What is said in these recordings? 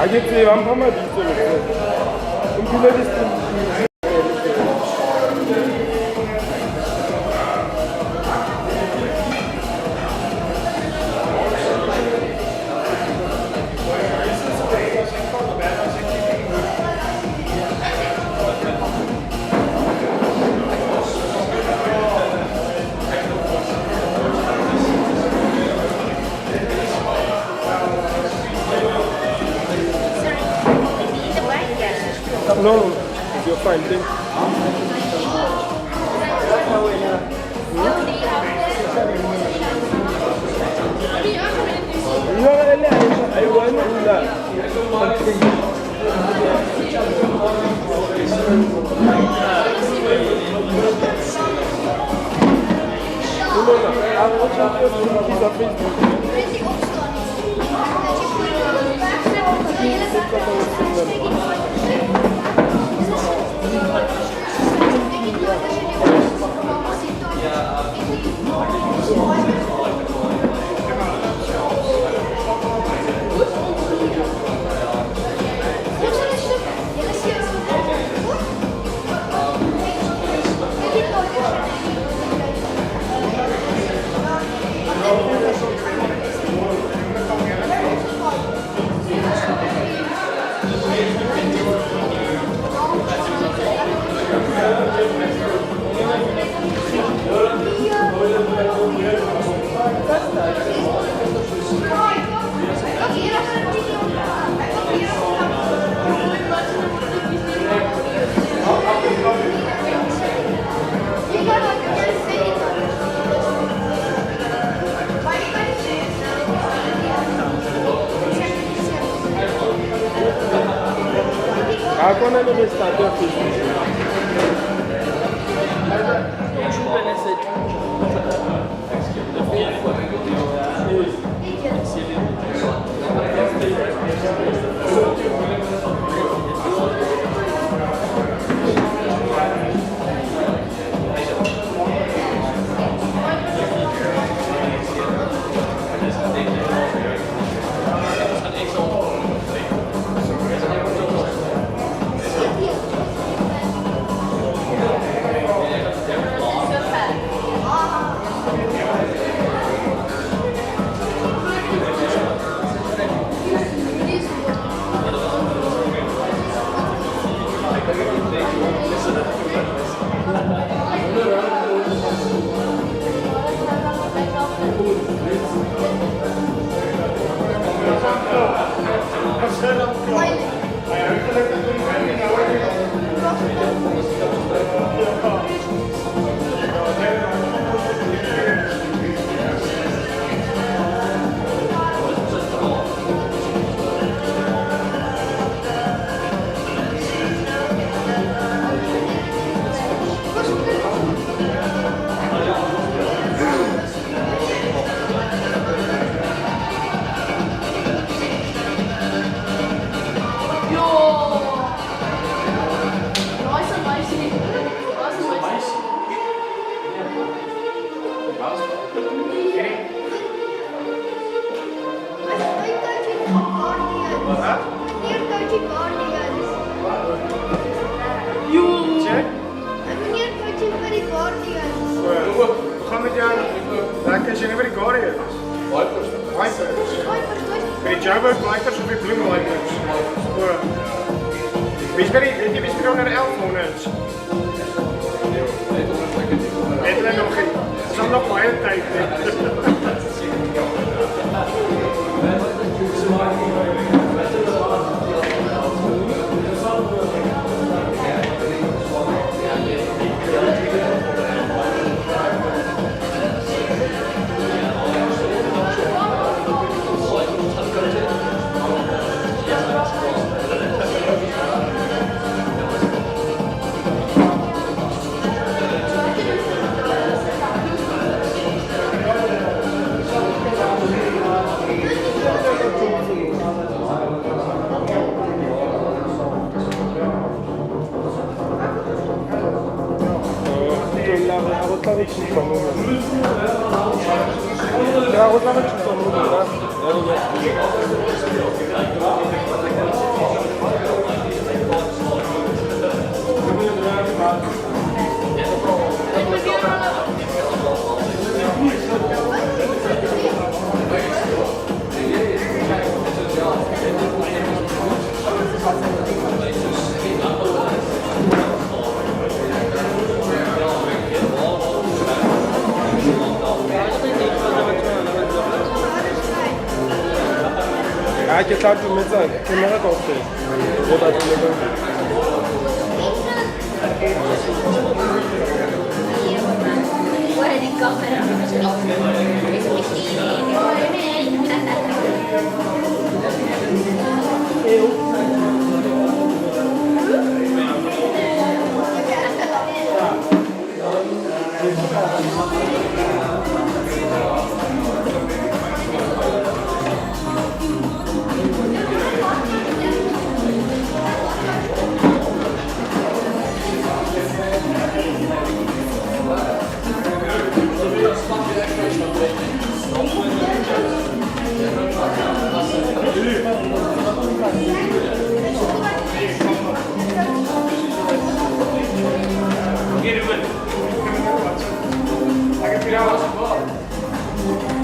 Ageți, am mai visto un più di No, you're fine. Thank you. Quando è l'estate ho finito. Go to avec son fameux. La route avec son fameux. Ah, che sta più mezza, che me la coste. Vou dar de novo. Guarda di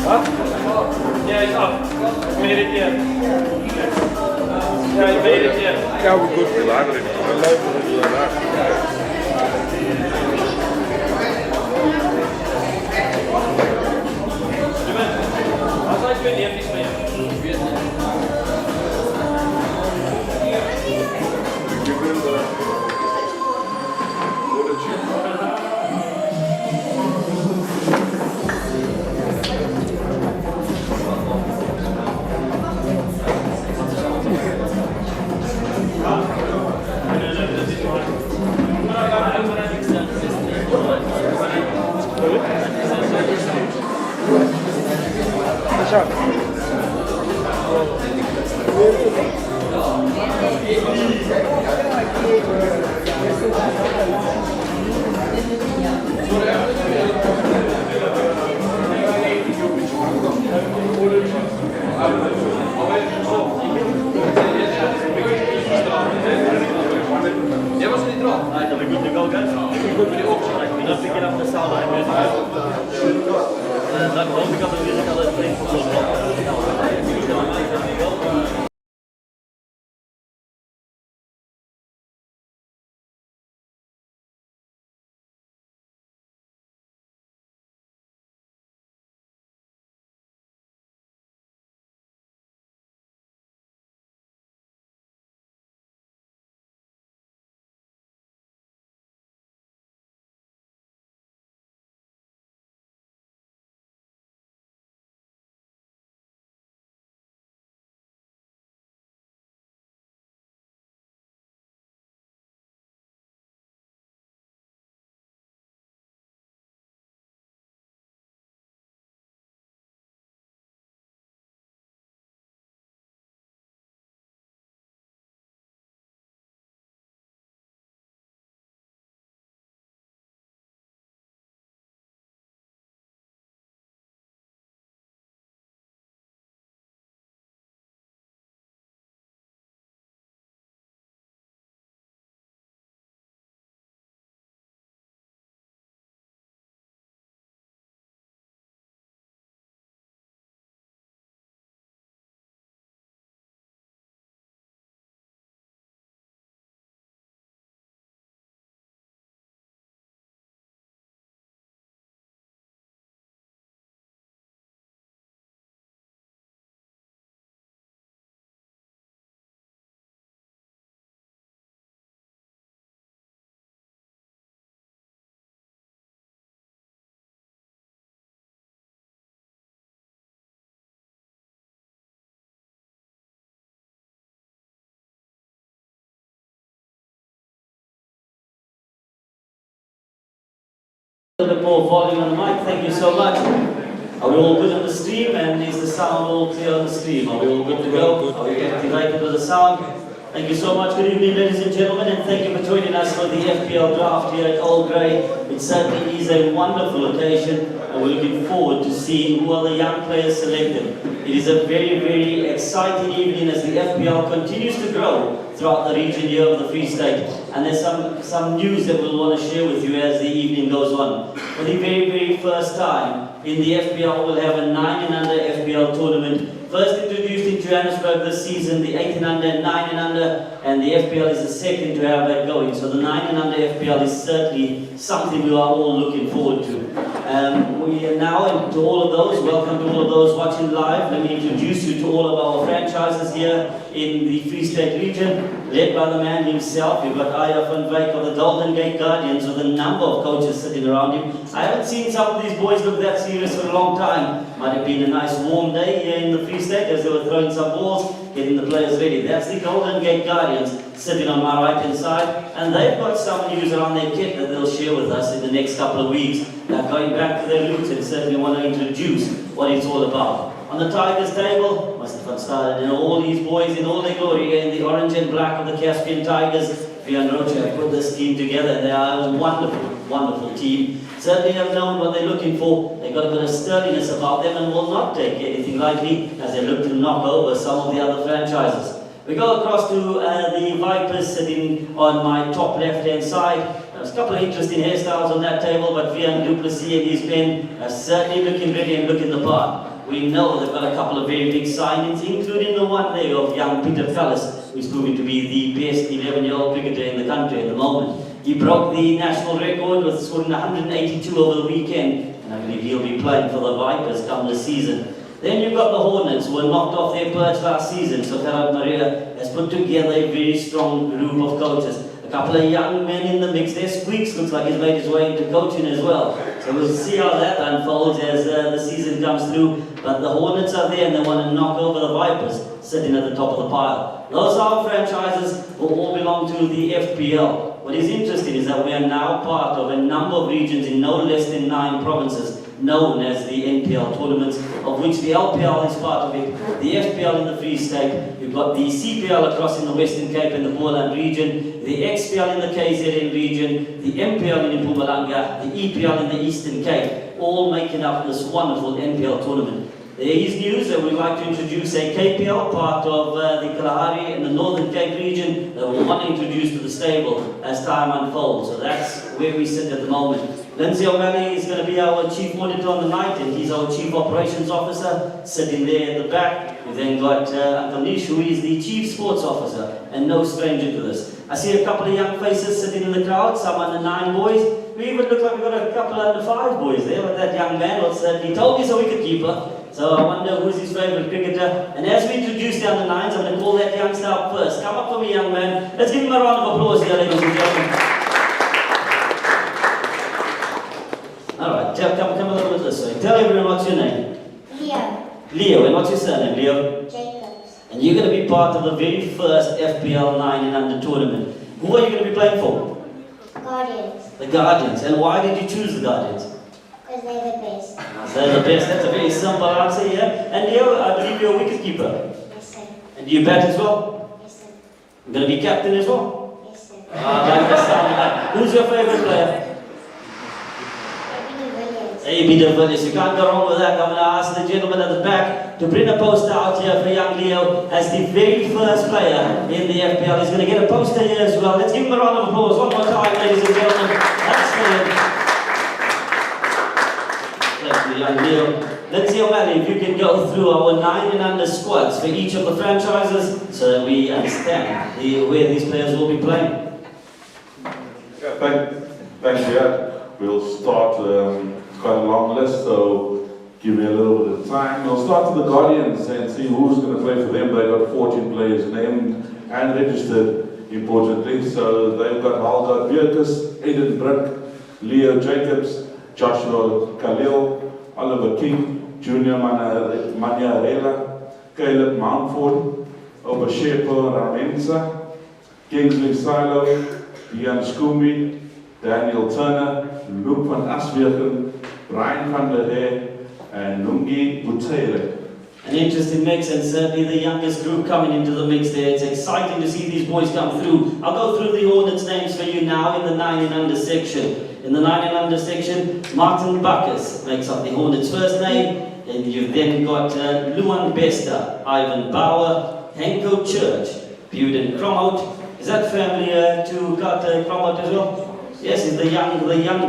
Huh? Yeah, it's up. Made it yet. Yeah, you made it yet. Yeah, we're good. We're live already. We're live already. Was ich bin hier nicht mehr. Tchau. Yeah, was niet erop? Right, are we good to go, guys? Good for the auction. We're not picking up the sound line music. Not don't pick up the music, I'll play for those. A bit more volume on the mic, thank you so much. Are we all good on the stream, and is the sound all clear on the stream? Are we all good to go? Are we getting delighted with the sound? Thank you so much. Good evening, ladies and gentlemen, and thank you for joining us for the FPL draft here at Old Grey. It certainly is a wonderful occasion, and we're looking forward to seeing who are the young players selected. It is a very, very exciting evening as the FPL continues to grow throughout the region here of the Free State. And there's some news that we'll want to share with you as the evening goes on. For the very, very first time in the FPL, we'll have a 9 and under FPL tournament. First introduced in Johannesburg this season, the 8 and under, 9 and under, and the FPL is the second to have that going. So the 9 and under FPL is certainly something we are all looking forward to. We are now, and to all of those, welcome to all of those watching live. Let me introduce you to all of our franchises here in the Free State region, led by the man himself. We've got Aya van Wyk of the Golden Gate Guardians with a number of coaches sitting around him. I haven't seen some of these boys look that serious for a long time. Might have been a nice warm day here in the Free State as they were throwing some balls, getting the players ready. That's the Golden Gate Guardians sitting on my right hand side, and they've got some news around their kit that they'll share with us in the next couple of weeks. They're going back to their roots and certainly want to introduce what it's all about. On the Tigers table, must have started in all these boys in all their glory here in the orange and black of the Caspian Tigers. Vian Rocha have put this team together. They are a wonderful, wonderful team. Certainly have known what they're looking for. They've got a bit of sturdiness about them and will not take anything lightly as they look to knock over some of the other franchises. We go across to the Vipers sitting on my top left-hand side. There's a couple of interesting hairstyles on that table, but Vian Duplessis and his men are certainly looking ready and looking the part. We know they've got a couple of very big signings, including the one there of young Peter Fellis, who's proving to be the best 11-year-old cricketer in the country at the moment. He broke the national record with scoring 182 over the weekend, and I believe he'll be playing for the Vipers come this season. Then you've got the Hornets, who were knocked off their perch last season, so Gerard Maria has put together a very strong group of coaches. A couple of young men in the mix there. Squeaks looks like he's made his way into coaching as well. So we'll see how that unfolds as the season comes through. But the Hornets are there and they want to knock over the Vipers, sitting at the top of the pile. Those are franchises who all belong to the FPL. What is interesting is that we are now part of a number of regions in no less than 9 provinces, known as the NPL tournaments, of which the LPL is part of it, the FPL in the Free State, you've got the CPL across in the Western Cape and the Boland region, the XPL in the KZN region, the MPL in Mpumalanga, the EPL in the Eastern Cape, all making up this wonderful NPL tournament. There is news that we'd like to introduce a KPL, part of the Kalahari and the Northern Cape region, that we want to introduce to the stable as time unfolds. So that's where we sit at the moment. Lindsay O'Malley is going to be our chief auditor on the night, and he's our chief operations officer, sitting there at the back. We've then got Uncle Nish, who is the chief sports officer, and no stranger to this. I see a couple of young faces sitting in the crowd, some under 9 boys. We even look like we've got a couple under 5 boys there, but that young man was he told me he's a wicketkeeper. So I wonder who's his favourite cricketer. And as we introduce the under 9s, I'm going to call that youngster up first. Come up for me, young man. Let's give him a round of applause here, ladies and gentlemen. Alright, come a little bit this way. Tell everyone what's your name. Leo. Leo, and what's your surname, Leo? Jacobs. And you're going to be part of the very first FPL 9 and under tournament. Who are you going to be playing for? Guardians. The Guardians. And why did you choose the Guardians? Because they're the best. They're the best. That's a very simple answer here. And Leo, I believe you're a wicketkeeper. Yes, sir. And do you bat as well? Yes, sir. You're going to be captain as well? Yes, sir. I like the sound of that. Who's your favourite player? AB de Villiers. You can't go wrong with that. I'm going to ask the gentleman at the back to bring a poster out here for young Leo as the very first player in the FPL. He's going to get a poster here as well. Let's give him a round of applause one more time, ladies and gentlemen. That's brilliant. Thank you, young Leo. Lindsay O'Malley, if you can go through our 9 and under squads for each of the franchises so that we understand where these players will be playing. Yeah, thanks, Ed. We'll start quite a long list, so give me a little bit of time. We'll start with the Guardians and see who's going to play for them. They've got 14 players named and registered, importantly. So they've got Halgard Bierkus, Aiden Brick, Leo Jacobs, Joshua Khalil, Oliver King, Junior Maniarela, Caleb Mountford, Obashepo Ramensa, Kingsley Silo, Ian Scooby, Daniel Turner, Luke van Aswegen, Brian van der Heer, and Lungi Butere. An interesting mix, and certainly the youngest group coming into the mix there. It's exciting to see these boys come through. I'll go through the Hornets names for you now in the 9 and under section. In the 9 and under section, Martin Bacchus makes up the Hornets' first name. And you've then got Luan Bester, Ivan Bauer, Henko Church, Buden Cromhout. Is that familiar to Carter Cromhout as well? Yes, he's the young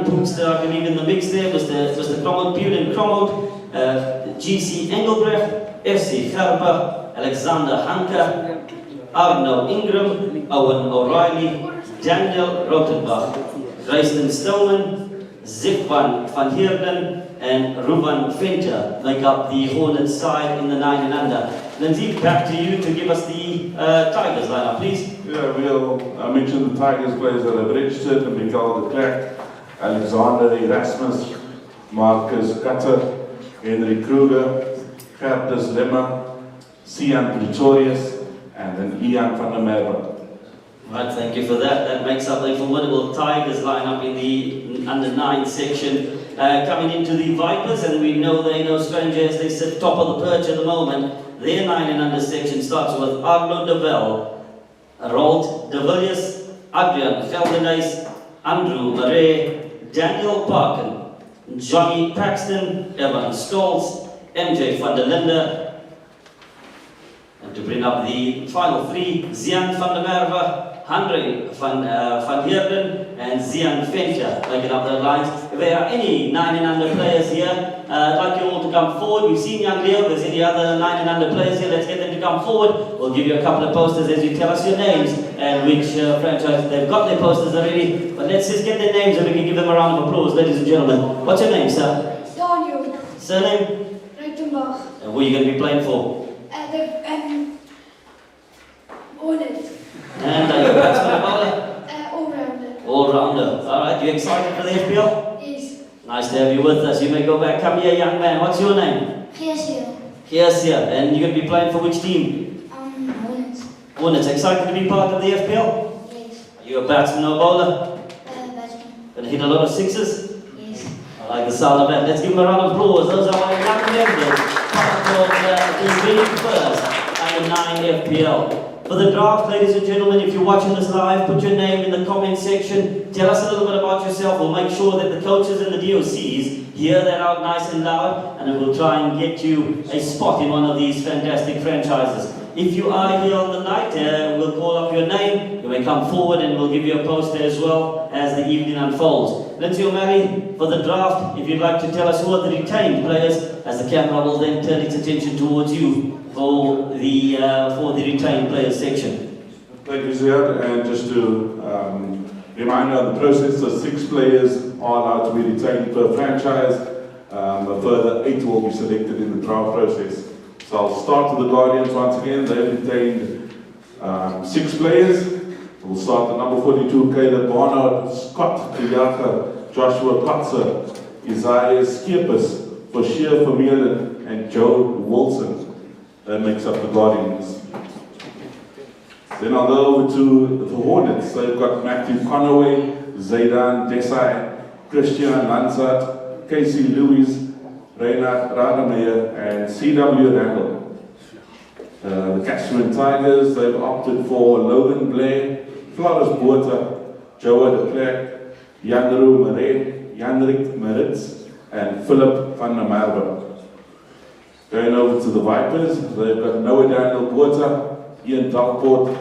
pootster, I believe, in the mix there. Mr. Cromhout, Buden Cromhout, GC Engelbrecht, FC Gerber, Alexander Hanker, Arno Ingram, Owen O'Reilly, Daniel Rotenbach, Grayston Stoneman, Zip van Heerden, and Ruben Fincher make up the Hornets side in the 9 and under. Lindsay, back to you to give us the Tigers lineup, please. Yeah, I mentioned the Tigers players that have registered: Mikael de Klerk, Alexander Erasmus, Marcus Cutter, Henry Kruger, Gertus Lemmer, Sian Pretorius, and then Ian van der Merwe. Right, thank you for that. That makes up the formidable Tigers lineup in the under 9 section. Coming into the Vipers, and we know they're no stranger as they sit top of the perch at the moment. Their 9 and under section starts with Arno de Vel, Rolt de Villiers, Adrian Geldenhuis, Andrew Murray, Daniel Parkin, Johnny Paxton, Evan Stolz, MJ van der Linde. And to bring up the final 3, Zian van der Merwe, Henry van Heerden, and Zian Fincher making up their lines. If there are any 9 and under players here, I'd like you all to come forward. We've seen young Leo. If there's any other 9 and under players here, let's get them to come forward. We'll give you a couple of posters as you tell us your names and which franchise. They've got their posters already, but let's just get their names and we can give them a round of applause, ladies and gentlemen. What's your name, sir? Daniel. Surname? Reitenbach. And who are you going to be playing for? Hornets. And are you a batsman or bowler? All-rounder. All-rounder. Alright, you excited for the FPL? Yes. Nice to have you with us. You may go back. Come here, young man. What's your name? Geersiel. Yes, yeah. And you're going to be playing for which team? Hornets. Hornets. Excited to be part of the FPL? Yes. Are you a batsman or bowler? Batsman. Going to hit a lot of sixes? Yes. I like the sound of that. Let's give them a round of applause. Those are our young members. Part of the very first under 9 FPL. For the draft, ladies and gentlemen, if you're watching this live, put your name in the comment section. Tell us a little bit about yourself. We'll make sure that the coaches and the DOCs hear that out nice and loud, and we'll try and get you a spot in one of these fantastic franchises. If you are here on the night, we'll call up your name. You may come forward and we'll give you a poster as well as the evening unfolds. Lindsay O'Malley, for the draft, if you'd like to tell us who are the retained players, as the camera will then turn its attention towards you for the retained players section. Thank you, Ziad. And just to remind you of the process, so 6 players are allowed to be retained per franchise. A further 8 will be selected in the draft process. So I'll start with the Guardians once again. They've retained 6 players. We'll start at number 42, Caleb Barnard, Scott Tiyaka, Joshua Kotzer, Isaiah Skipus, Bashir Vermeulen, and Joe Wilson. That makes up the Guardians. Then I'll go over to the Hornets. They've got Matthew Conaway, Zaydan Desai, Christian Lansat, Casey Lewis, Reinhard Rademeyer, and C.W. Randall. The Cashman Tigers, they've opted for Logan Blair, Floris Botha, Joe de Klerk, Janru Murray, Janrik Maritz, and Philip van der Merwe. Going over to the Vipers, they've got Noah Daniel Botha, Ian Dalport,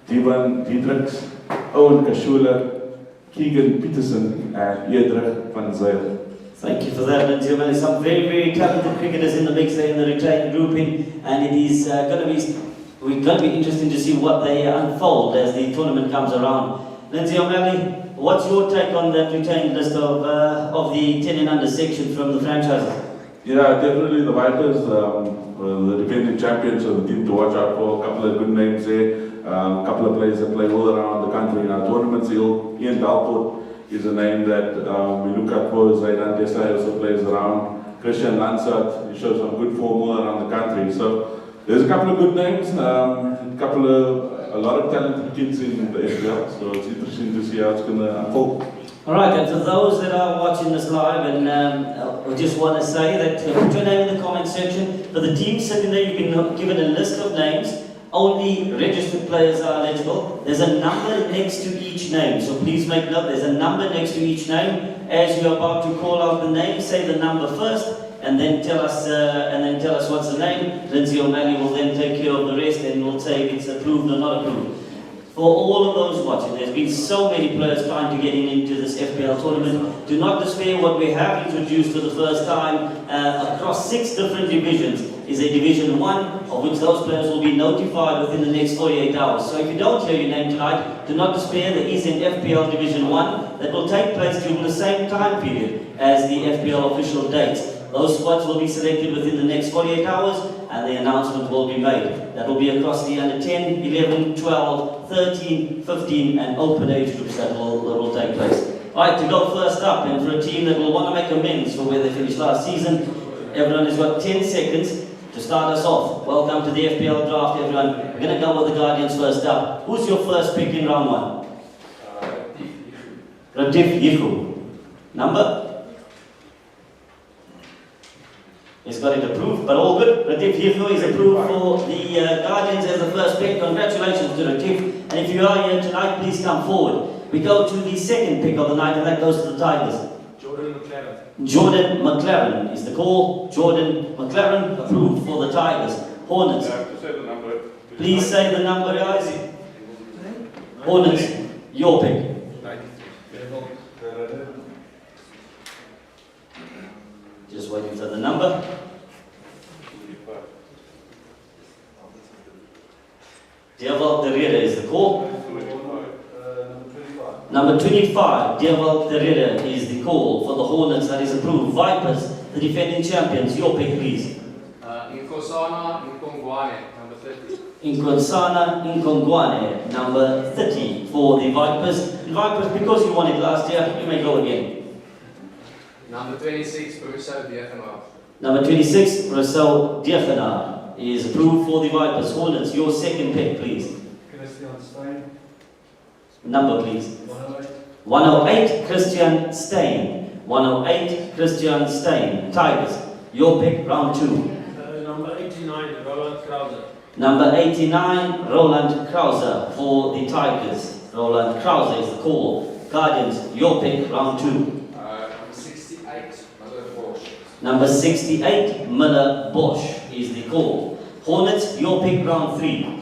Divan Diedrichs, Owen Kashula, Keegan Peterson, and Iedrich van Zyl. Thank you for that, Lindsay. There are some very, very talented cricketers in the mix there in the retained grouping, and it is going to be interesting to see what they unfold as the tournament comes around. Lindsay O'Malley, what's your take on that retained list of the 10 and under section from the franchises? Yeah, definitely the Vipers, the defending champions, are the team to watch out for. A couple of good names there, a couple of players that play all around the country in our tournaments. Ian Dalport is a name that we look out for. Zaydan Desai also plays around. Christian Lansat, he shows some good form all around the country. So there's a couple of good names, a lot of talented kids in the FPL. So it's interesting to see how it's going to unfold. Alright, and for those that are watching this live, and I just want to say that put your name in the comment section. For the team sitting there, you've been given a list of names. Only registered players are eligible. There's a number next to each name, so please make note. There's a number next to each name. As you're about to call out the name, say the number first, and then tell us what's the name. Lindsay O'Malley will then take care of the rest, and we'll say if it's approved or not approved. For all of those watching, there's been so many players trying to get into this FPL tournament. Do not despair. What we have introduced for the first time across 6 different divisions is a Division 1, of which those players will be notified within the next 48 hours. So if you don't hear your name tonight, do not despair. There is an FPL Division 1 that will take place during the same time period as the FPL official dates. Those squads will be selected within the next 48 hours and the announcement will be made. That will be across the under 10, 11, 12, 13, 15 and open age groups that will take place. Alright, to go first up, and for a team that will want to make amends for where they finished last season, everyone has got 10 seconds to start us off. Welcome to the FPL draft, everyone. We're going to go with the Guardians first up. Who's your first pick in round 1? Ratif Yiku. Number? He's got it approved, but all good. Ratif Yiku is approved for the Guardians as the first pick. Congratulations to Ratif. And if you are here tonight, please come forward. We go to the second pick of the night, and that goes to the Tigers. Jordan McLaren. Jordan McLaren is the call. Jordan McLaren approved for the Tigers. Hornets. I have to say the number. Please say the number, guys. Hornets, your pick. Just waiting for the number. Dieval Derrida is the call. Number 25, Dieval Derrida is the call for the Hornets. That is approved. Vipers, the defending champions. Your pick, please. Nkosana Nkongwane, number 30. Nkosana Nkongwane, number 30 for the Vipers. Vipers, because you won it last year, you may go again. Number 26, Brussel Diagonal. Number 26, Rousseau Diafanar is approved for the Vipers. Hornets, your second pick, please. Christian Stein. Number, please. 108. 108, Christian Stein. 108, Christian Stein. Tigers, your pick, round 2. Number 89, Roland Krause. Number 89, Roland Krause for the Tigers. Roland Krause is the call. Guardians, your pick, round 2. Number 68, Miller Bosch. Number 68, Miller Bosch is the call. Hornets, your pick, round 3.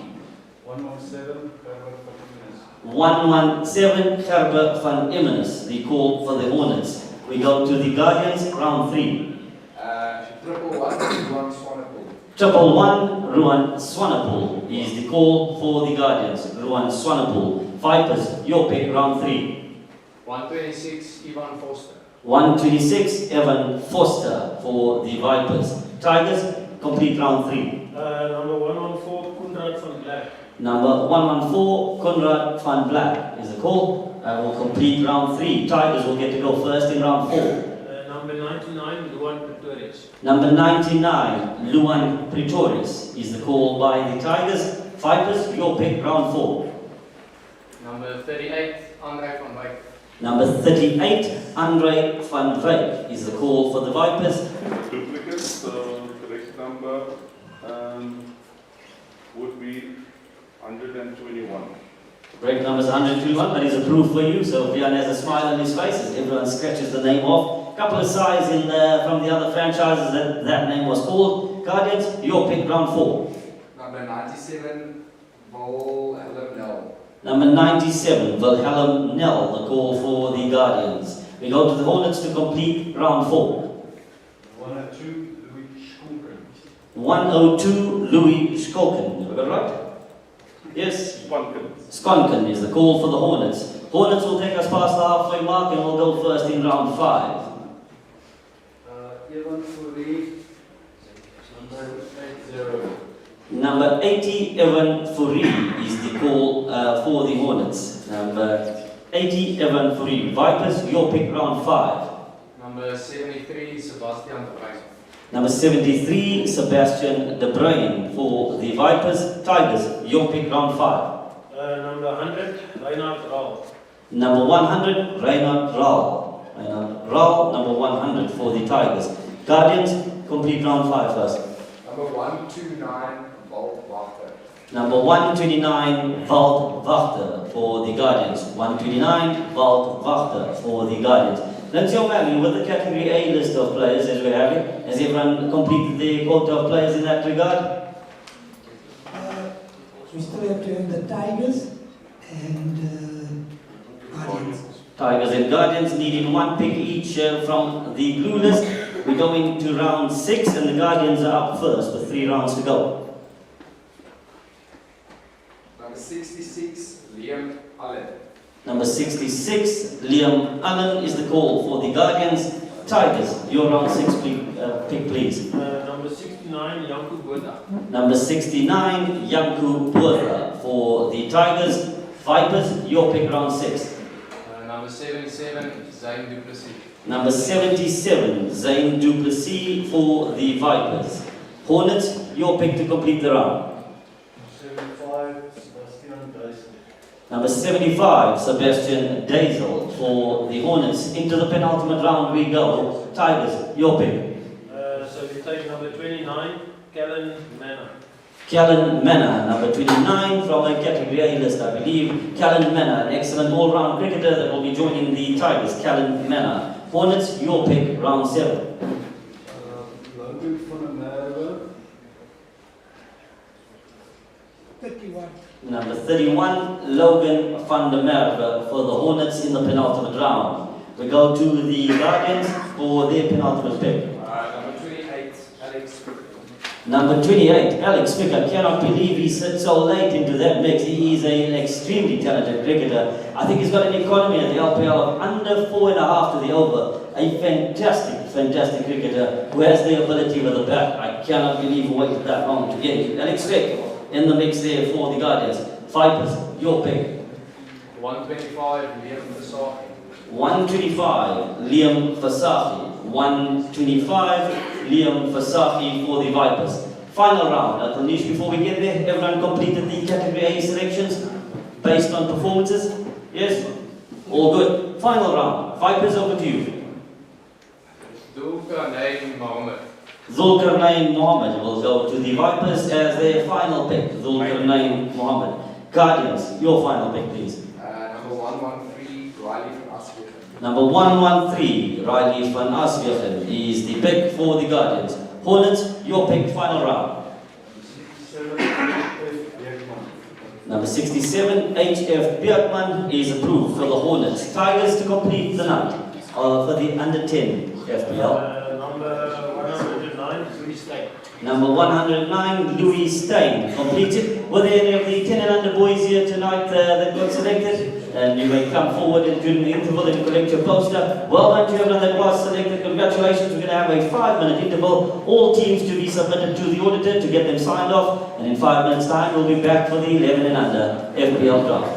117, Herbert van Immenes. 117, Herbert van Immenes, the call for the Hornets. We go to the Guardians, round 3. 111, Ruan Swanepoel. 111, Ruan Swanepoel is the call for the Guardians. Ruan Swanepoel. Vipers, your pick, round 3. 126, Ivan Foster. 126, Evan Foster for the Vipers. Tigers, complete round 3. Number 114, Koenraad van Black. Number 114, Conrad van Black is the call. Will complete round 3. Tigers will get to go first in round 4. Number 99, Luan Pretorius. Number 99, Luan Pretorius is the call by the Tigers. Vipers, your pick, round 4. Number 38, André van Wyk. Number 38, Andre van Wyk is the call for the Vipers. Duplicate, so correct number would be 121. Break number is 121, but he's approved for you, so Bjorn has a smile on his face as everyone scratches the name off. Couple of sides from the other franchises that name was called. Guardians, your pick, round 4. Number 97, Wilhelm Nel. Number 97, Wilhelm Nel, the call for the Guardians. We go to the Hornets to complete round 4. 102, Louis Schulken. 102, Louis Schulken. Have I got it right? Yes? Skonken is the call for the Hornets. Hornets will take us past the halfway mark and will go first in round 5. Evan Fourie, number 80. Number 80, Evan Fourie is the call for the Hornets. Number 80, Evan Fourie. Vipers, your pick, round 5. Number 73, Sebastian de Bruin. Number 73, Sebastian De Bruin for the Vipers. Tigers, your pick, round 5. Number 100, Reinhard Raal. Number 100, Reinhard Raul. Reinhard Raul, number 100 for the Tigers. Guardians, complete round 5 first. Number 129, Volt Wachter. Number 129, Walt Wachter for the Guardians. 129, Walt Wachter for the Guardians. Let's go back with the category A list of players as we have it. Has everyone completed the quota of players in that regard? We still have to have the Tigers and Guardians. Tigers and Guardians needing one pick each from the blue list. We're going to round 6 and the Guardians are up first with 3 rounds to go. Number 66, Liam Allen. Number 66, Liam Allen is the call for the Guardians. Tigers, your round 6 pick please. Number 69, Janko Botha. Number 69, Janko Botha for the Tigers. Vipers, your pick round 6. Number 77, Zayn du Plessis. Number 77, Zayn du Plessis for the Vipers. Hornets, your pick to complete the round. 75, Sebastian Dyson. Number 75, Sebastian Dazel for the Hornets. Into the penultimate round we go. Tigers, your pick. So we take number 29, Callan Manor. Callan Manor, number 29 from a category A list, I believe. Callan Manor, an excellent all-round cricketer that will be joining the Tigers. Callan Manor. Hornets, your pick, round 7. Logan van der Merwe. 31. Number 31, Logan van der Merwe for the Hornets in the penultimate round. We go to the Guardians for their penultimate pick. Number 28, Alex Cook. Number 28, Alex Fick. I cannot believe he sits so late into that mix. He is an extremely talented cricketer. I think he's got an economy at the LPL of under 4.5 to the over. A fantastic cricketer who has the ability with the bat. I cannot believe he waited that long to get it. Alex Fick in the mix there for the Guardians. Vipers, your pick. 125, Liam Versace. 125, Liam Versace. 125, Liam Versace for the Vipers. Final round. Anish, before we get there, everyone completed the category A selections based on performances? Yes? All good. Final round. Vipers, over to you. Zulkarnain Mohammed. Zulkarnain Mohammed will go to the Vipers as their final pick. Zulkarnain Mohammed. Guardians, your final pick, please. Number 113, Riley van Aswegen. Number 113, Riley van Aswegen is the pick for the Guardians. Hornets, your pick, final round. 67, F. Beckman. Number 67, HF Bjerkman is approved for the Hornets. Tigers to complete the night for the under 10 FPL. Number 109, Louis Stein. Number 109, Louis Stein, completed. Were there any of the 10 and under boys here tonight that got selected? And you may come forward and during the interval and collect your poster. Well done to everyone that was selected. Congratulations. We're going to have a 5-minute interval. All teams to be submitted to the auditor to get them signed off. And in 5 minutes' time, we'll be back for the 11 and under FPL draft.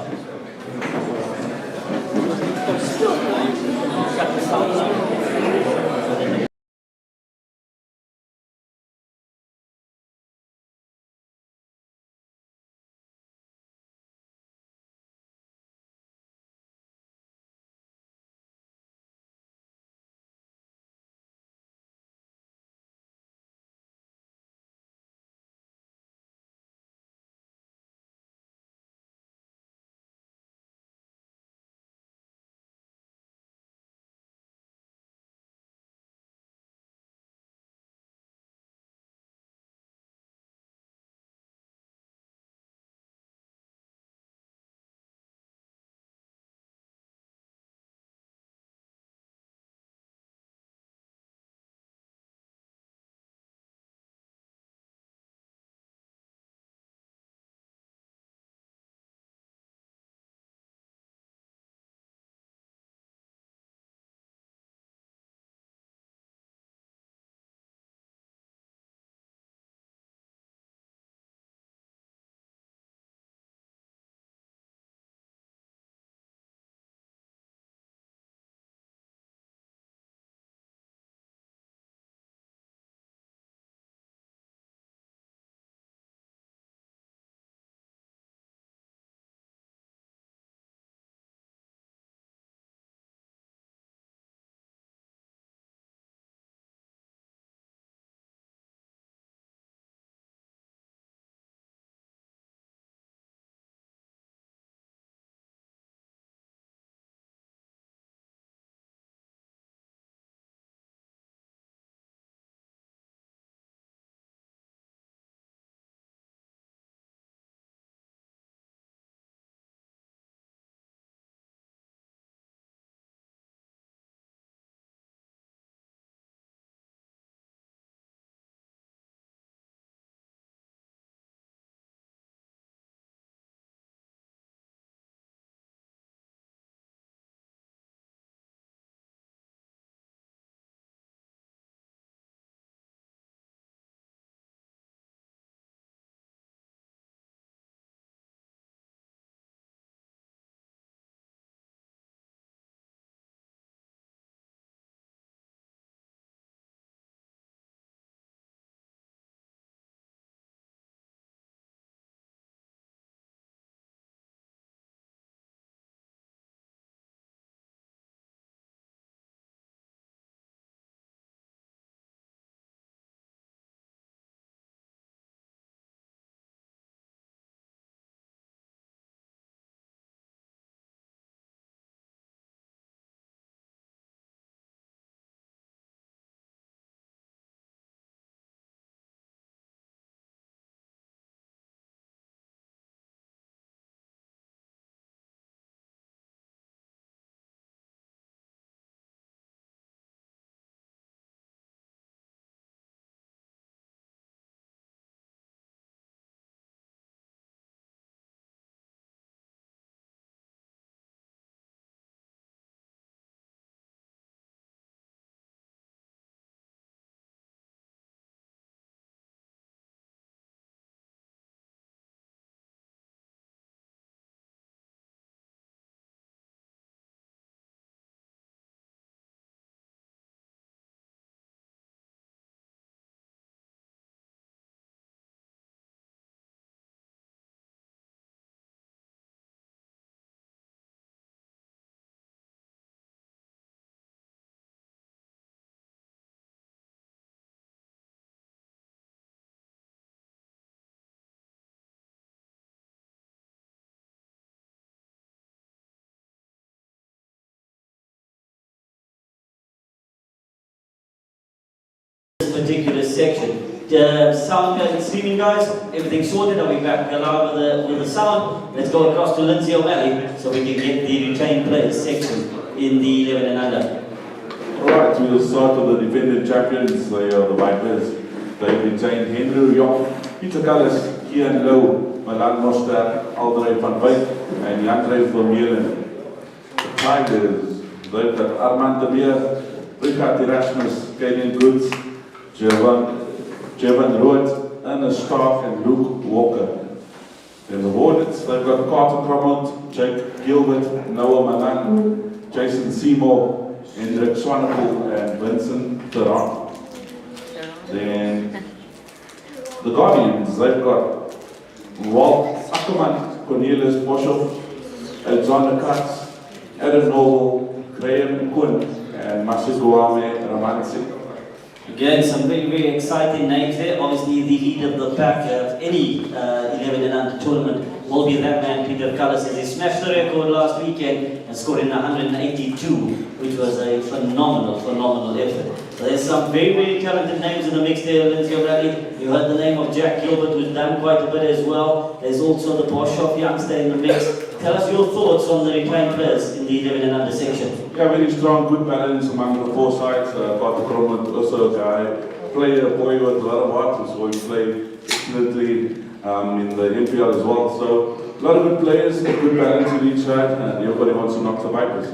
particular section. Sound and streaming guys, everything sorted, are we back alive with the sound? Let's go across to Lindsay O'Malley so we can get the retained players section in the 11 and under. Alright, we'll start with the defending champions, they are the Vipers. They've retained Henry Jong, Peter Callis, Kian Low, Milan Moster, Aldrey van Wyk, and Jan Vermeulen. The Tigers, they've got Armand de Beer, Richard Erasmus, Kaden Goods, Jevan Rood, Anna Stark, and Luke Walker. Then the Hornets, they've got Carter Cromwell, Jake Gilbert, Noah Manan, Jason Seymour, Hendrik Swanepoel, and Vincent Theron. Then the Guardians, they've got Walt Ackerman, Cornelius Boshoff, Alexander Katz, Adam Noble, Graham Kuhn, and Masiguame Ramansi. Again, some very, very exciting names there. Obviously, the leader of the pack of any 11 and under tournament will be that man, Peter Callis, as he smashed the record last weekend and scored in 182, which was a phenomenal effort. So there's some very, very talented names in the mix there, Lindsay O'Malley. You heard the name of Jack Gilbert, who's done quite a bit as well. There's also the Boshoff youngster in the mix. Tell us your thoughts on the retained players in the 11 and under section. Yeah, very strong, good balance among the four sides. Carter Cromwell, also a guy, player, boy with a lot of heart, so he played excellently in the FPL as well. So, a lot of good players, good balance on each side, and everybody wants to knock the Vipers.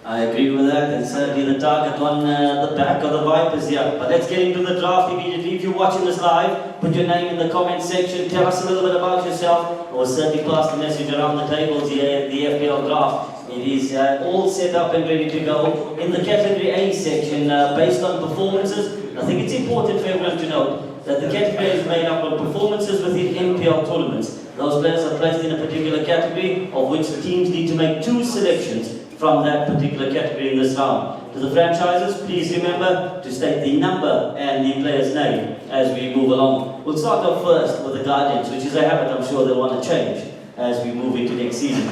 I agree with that, and certainly the target on the back of the Vipers here. But let's get into the draft immediately. If you're watching this live, put your name in the comment section. Tell us a little bit about yourself, or certainly pass the message around the tables here at the FPL draft. It is all set up and ready to go. In the category A section, based on performances, I think it's important for everyone to note that the category is made up of performances within MPL tournaments. Those players are placed in a particular category, of which the teams need to make 2 selections from that particular category in this round. To the franchises, please remember to state the number and the player's name as we move along. We'll start off first with the Guardians, which is a habit I'm sure they'll want to change as we move into next season.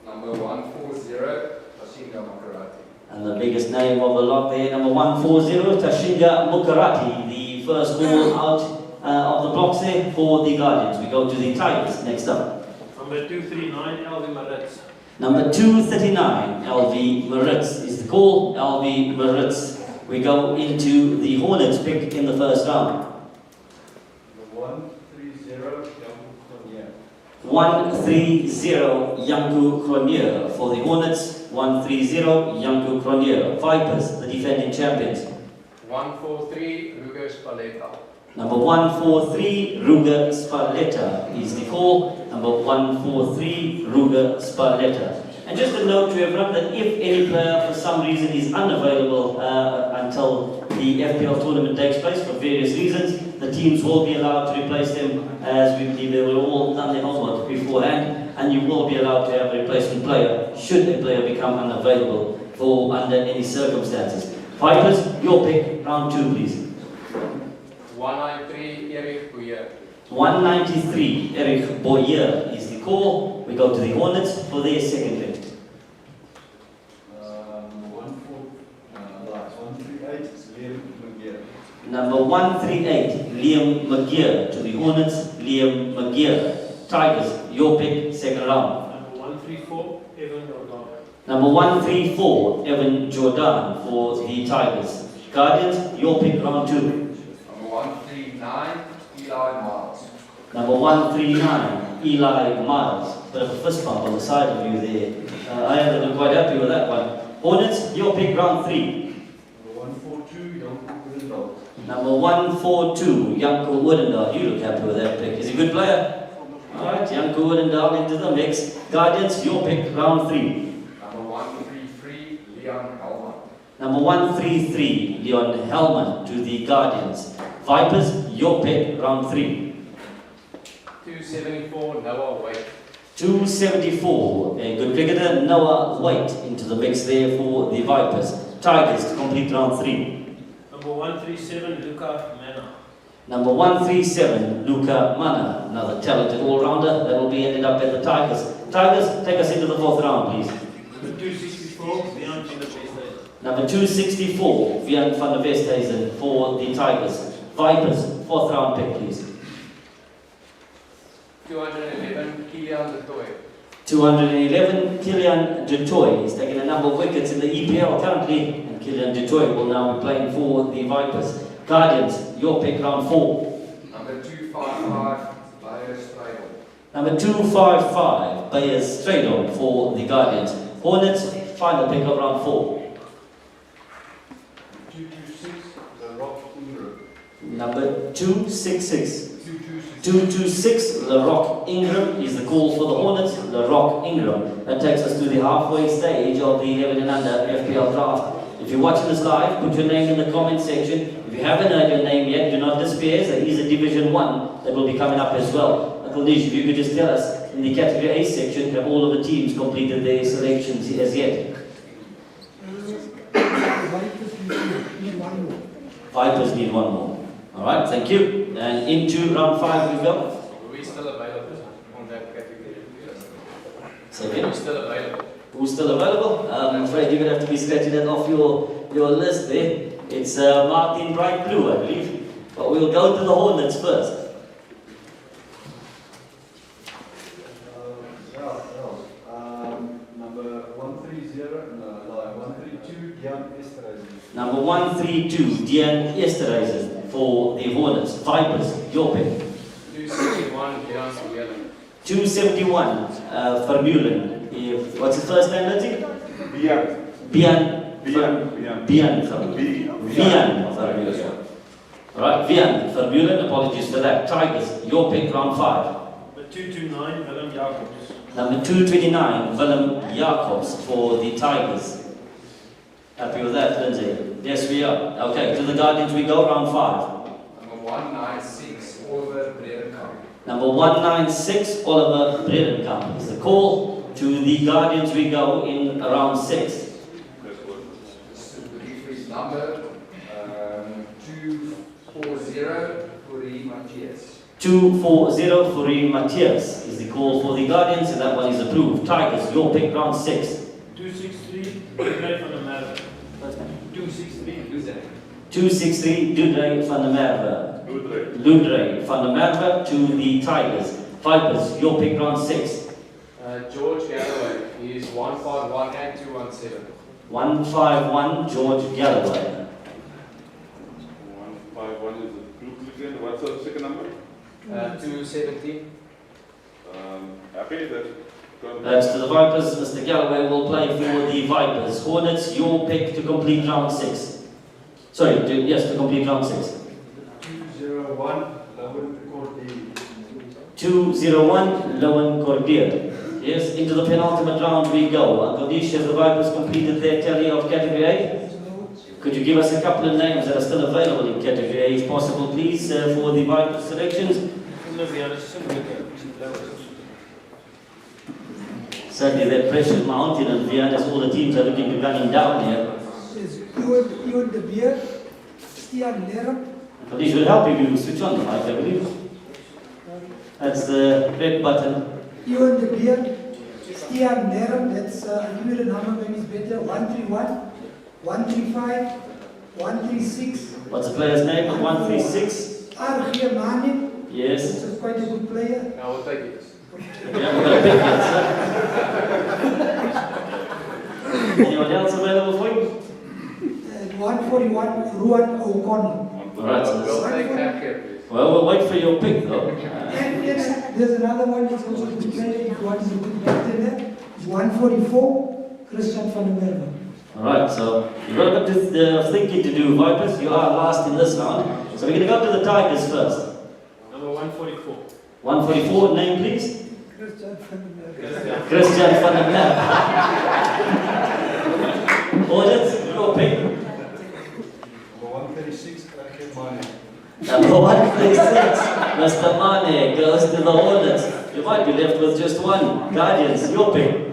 Number 140, Tashinga Makarati. And the biggest name of the lot there, number 140, Tashinga Mukarati, the first ball out of the blocks there for the Guardians. We go to the Tigers next up. Number 239, Alvin Maritz. Number 239, LV Maritz is the call. LV Maritz. We go into the Hornets pick in the first round. 130, Janku Cronje for the Hornets. 130, Janku Cronje. Vipers, the defending champions. 143, Ruger Spaletta. Number 143, Ruger Spaletta is the call. Number 143, Ruger Spaletta. And just a note to everyone that if any player for some reason is unavailable until the FPL tournament takes place for various reasons, the teams will be allowed to replace them, as we believe they will all done their homework beforehand, and you will be allowed to have a replacement player should a player become unavailable for under any circumstances. Vipers, your pick, round 2 please. 193, Eric Boyer. 193, Eric Boyer is the call. We go to the Hornets for their second pick. 138, Number 138, Liam McGeer to the Hornets. Liam McGeer. Tigers, your pick, second round. Number 134, Evan Jordan. Number 134, Evan Jordan for the Tigers. Guardians, your pick, round 2. Number 139, Eli Miles. Number 139, Eli Miles. Bit of a fist bump on the side of you there. I am quite happy with that one. Hornets, your pick, round 3. Number 142, Number 142, Janko Woodendal. Janko Woodendal. You look happy with that pick. Is he a good player? Alright, Janko Woodendal into the mix. Guardians, your pick, round 3. Number 133, Leon Helman. Number 133, Leon Hellman to the Guardians. Vipers, your pick, round 3. 274, Noah Wake. 274, a good cricketer, Noah White into the mix there for the Vipers. Tigers to complete round 3. Number 137, Luca Mana. Number 137, Luca Mana, another talented all-rounder that will be ended up at the Tigers. Tigers, take us into the 4th round, please. Number 264, Leon Chindapeste. Number 264, Vian van der Westhuizen for the Tigers. Vipers, 4th round pick, please. 211, Kilian de Toy. 211, Kilian de Toy. He's taken a number of wickets in the EPL currently, and Kilian de Toy will now be playing for the Vipers. Guardians, your pick, round 4. Number 255, Bayer Stradel. Number 255, Bayers Stradon for the Guardians. Hornets, final pick of round 4. 226, The Rock Ingram. Number 266. 226, The Rock Ingram is the call for the Hornets. The Rock Ingram. That takes us to the halfway stage of the 11 and under FPL draft. If you're watching this live, put your name in the comment section. If you haven't heard your name yet, do not despair. There is a Division 1 that will be coming up as well. Uncle Nish, if you could just tell us in the Category A section, have all of the teams completed their selections as yet? Vipers need one more. Alright, thank you. And into round 5 we go. Are we still available on that category? Say again? Are we still available? Who's still available? I'm afraid you're going to have to be scratching that off your list there. It's Martin Bright Blue, I believe. But we'll go to the Hornets first. Number 132, Dian Esterhuizen. Number 132, Dian Esterhuizen for the Hornets. Vipers, your pick. 261, Jan Vermeulen. 271, Vermeulen. What's his first name, Lindsay? Bian Vermeulen. Alright, Vian Vermeulen, apologies for that. Tigers, your pick, round 5. Number 229, Willem Jacobs. Number 229, Willem Jacobs for the Tigers. Happy with that, Lindsay? Yes, we are. Okay, to the Guardians we go, round 5. Number 196, Oliver Bredenkamp. Number 196, Oliver Bredenkamp is the call. To the Guardians we go in round 6. Just to brief his number, 240, Furi Matthias. 240 Furi Matthias is the call for the Guardians, and that one is approved. Tigers, your pick, round 6. 263, Dudley van der Merwe. 263, Dudley. 263, Dudley van der Merwe. Dudley van der Merwe to the Tigers. Vipers, your pick, round 6. George Galloway. He is 151 and 217. 151, George Galloway. 151 is a duplicate. What's the second number? 217. Happy that. That's to the Vipers. Mr. Galloway will play for the Vipers. Hornets, your pick to complete round 6. Sorry, to complete round 6. 201, Lowen Cordier. 201, Lowen Cordier. Yes, into the penultimate round we go. Uncle Nish, has the Vipers completed their tally of Category A? Could you give us a couple of names that are still available in Category A, if possible, please, for the Vipers selections? Certainly that pressure mountain and Vian, as all the teams are looking to running down here. Yes, Ewan de Beer, Stian Lerm. Uncle Nish will help if you switch on the mic, I believe. That's the red button. Ewan de Beer, Stian Lerm, that's, I'll give you the number, maybe it's better, 131, 135, 136. What's the player's name? 136. RG Mane. Yes. He's quite a good player. I will take it. Yeah, we're going to pick it, sir. Anyone else available for you? 141, Ruan O'Connell. Alright, so We'll take that here, please. well, we'll wait for your pick though. And yes, there's another one that's also a good player, if you want to put back in there. It's 144, Christian van der Merwe. Alright, so you've got a bit of thinking to do, Vipers. You are last in this round. So we're going to go to the Tigers first. Number 144. 144, name please? Christian van der Merwe. Christian van der Merwe. Hornets, your pick. Number 136, RG Mane. Number 136, Mr. Mane goes to the Hornets. You might be left with just one. Guardians, your pick.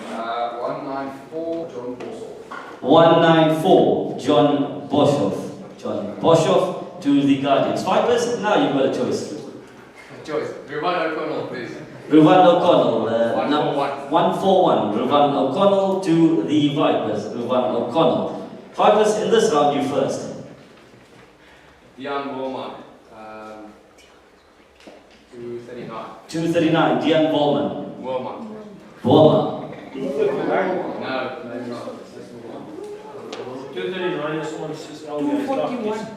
194, John Bossel. 194, John Boshoff. John Boshoff to the Guardians. Vipers, now you've got a choice. Choice. Ruvan O'Connell, please. Ruvan O'Connell, 141. 141. Ruvan O'Connell to the Vipers. Ruvan O'Connell. Vipers, in this round, you first. Dion Bowman, 239. 239, Dian Volman. Wilman. Volman. 239. No, maybe not. 239 is one just 241.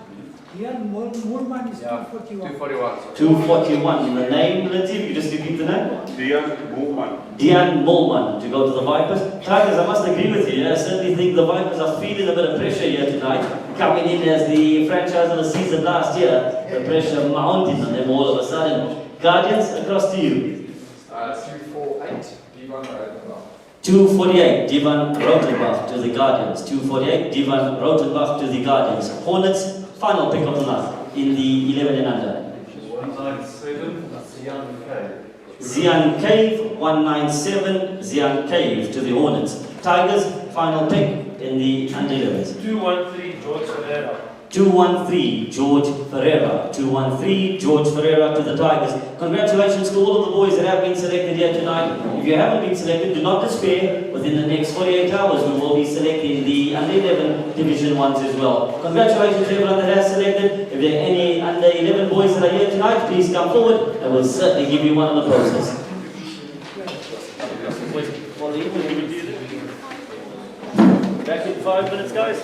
Dian Moorman is Yeah, 241. 241. sorry. 241. The name, Lindsay, if you just repeat the name. Dian Movement. Dian Molman to go to the Vipers. Tigers, I must agree with you. I certainly think the Vipers are feeling a bit of pressure here tonight. Coming in as the franchise of the season last year, the pressure mounting on them all of a sudden. Guardians, across to you. 248, Divan Rodenbach. 248, Divan Rotenbach to the Guardians. 248, Divan Rotenbach to the Guardians. Hornets, final pick of the night in the 11 and under. 197, Sian K. Zian Cave, 197, Zian Cave to the Hornets. Tigers, final pick in the under 11s. 213 George Ferreira. 213, George Ferreira. 213, George Ferreira to the Tigers. Congratulations to all of the boys that have been selected here tonight. If you haven't been selected, do not despair. Within the next 48 hours, we will be selecting the under 11 Division 1s as well. Congratulations to everyone that has selected. If there are any under 11 boys that are here tonight, please come forward and we'll certainly give you one in the process. Back in 5 minutes, guys.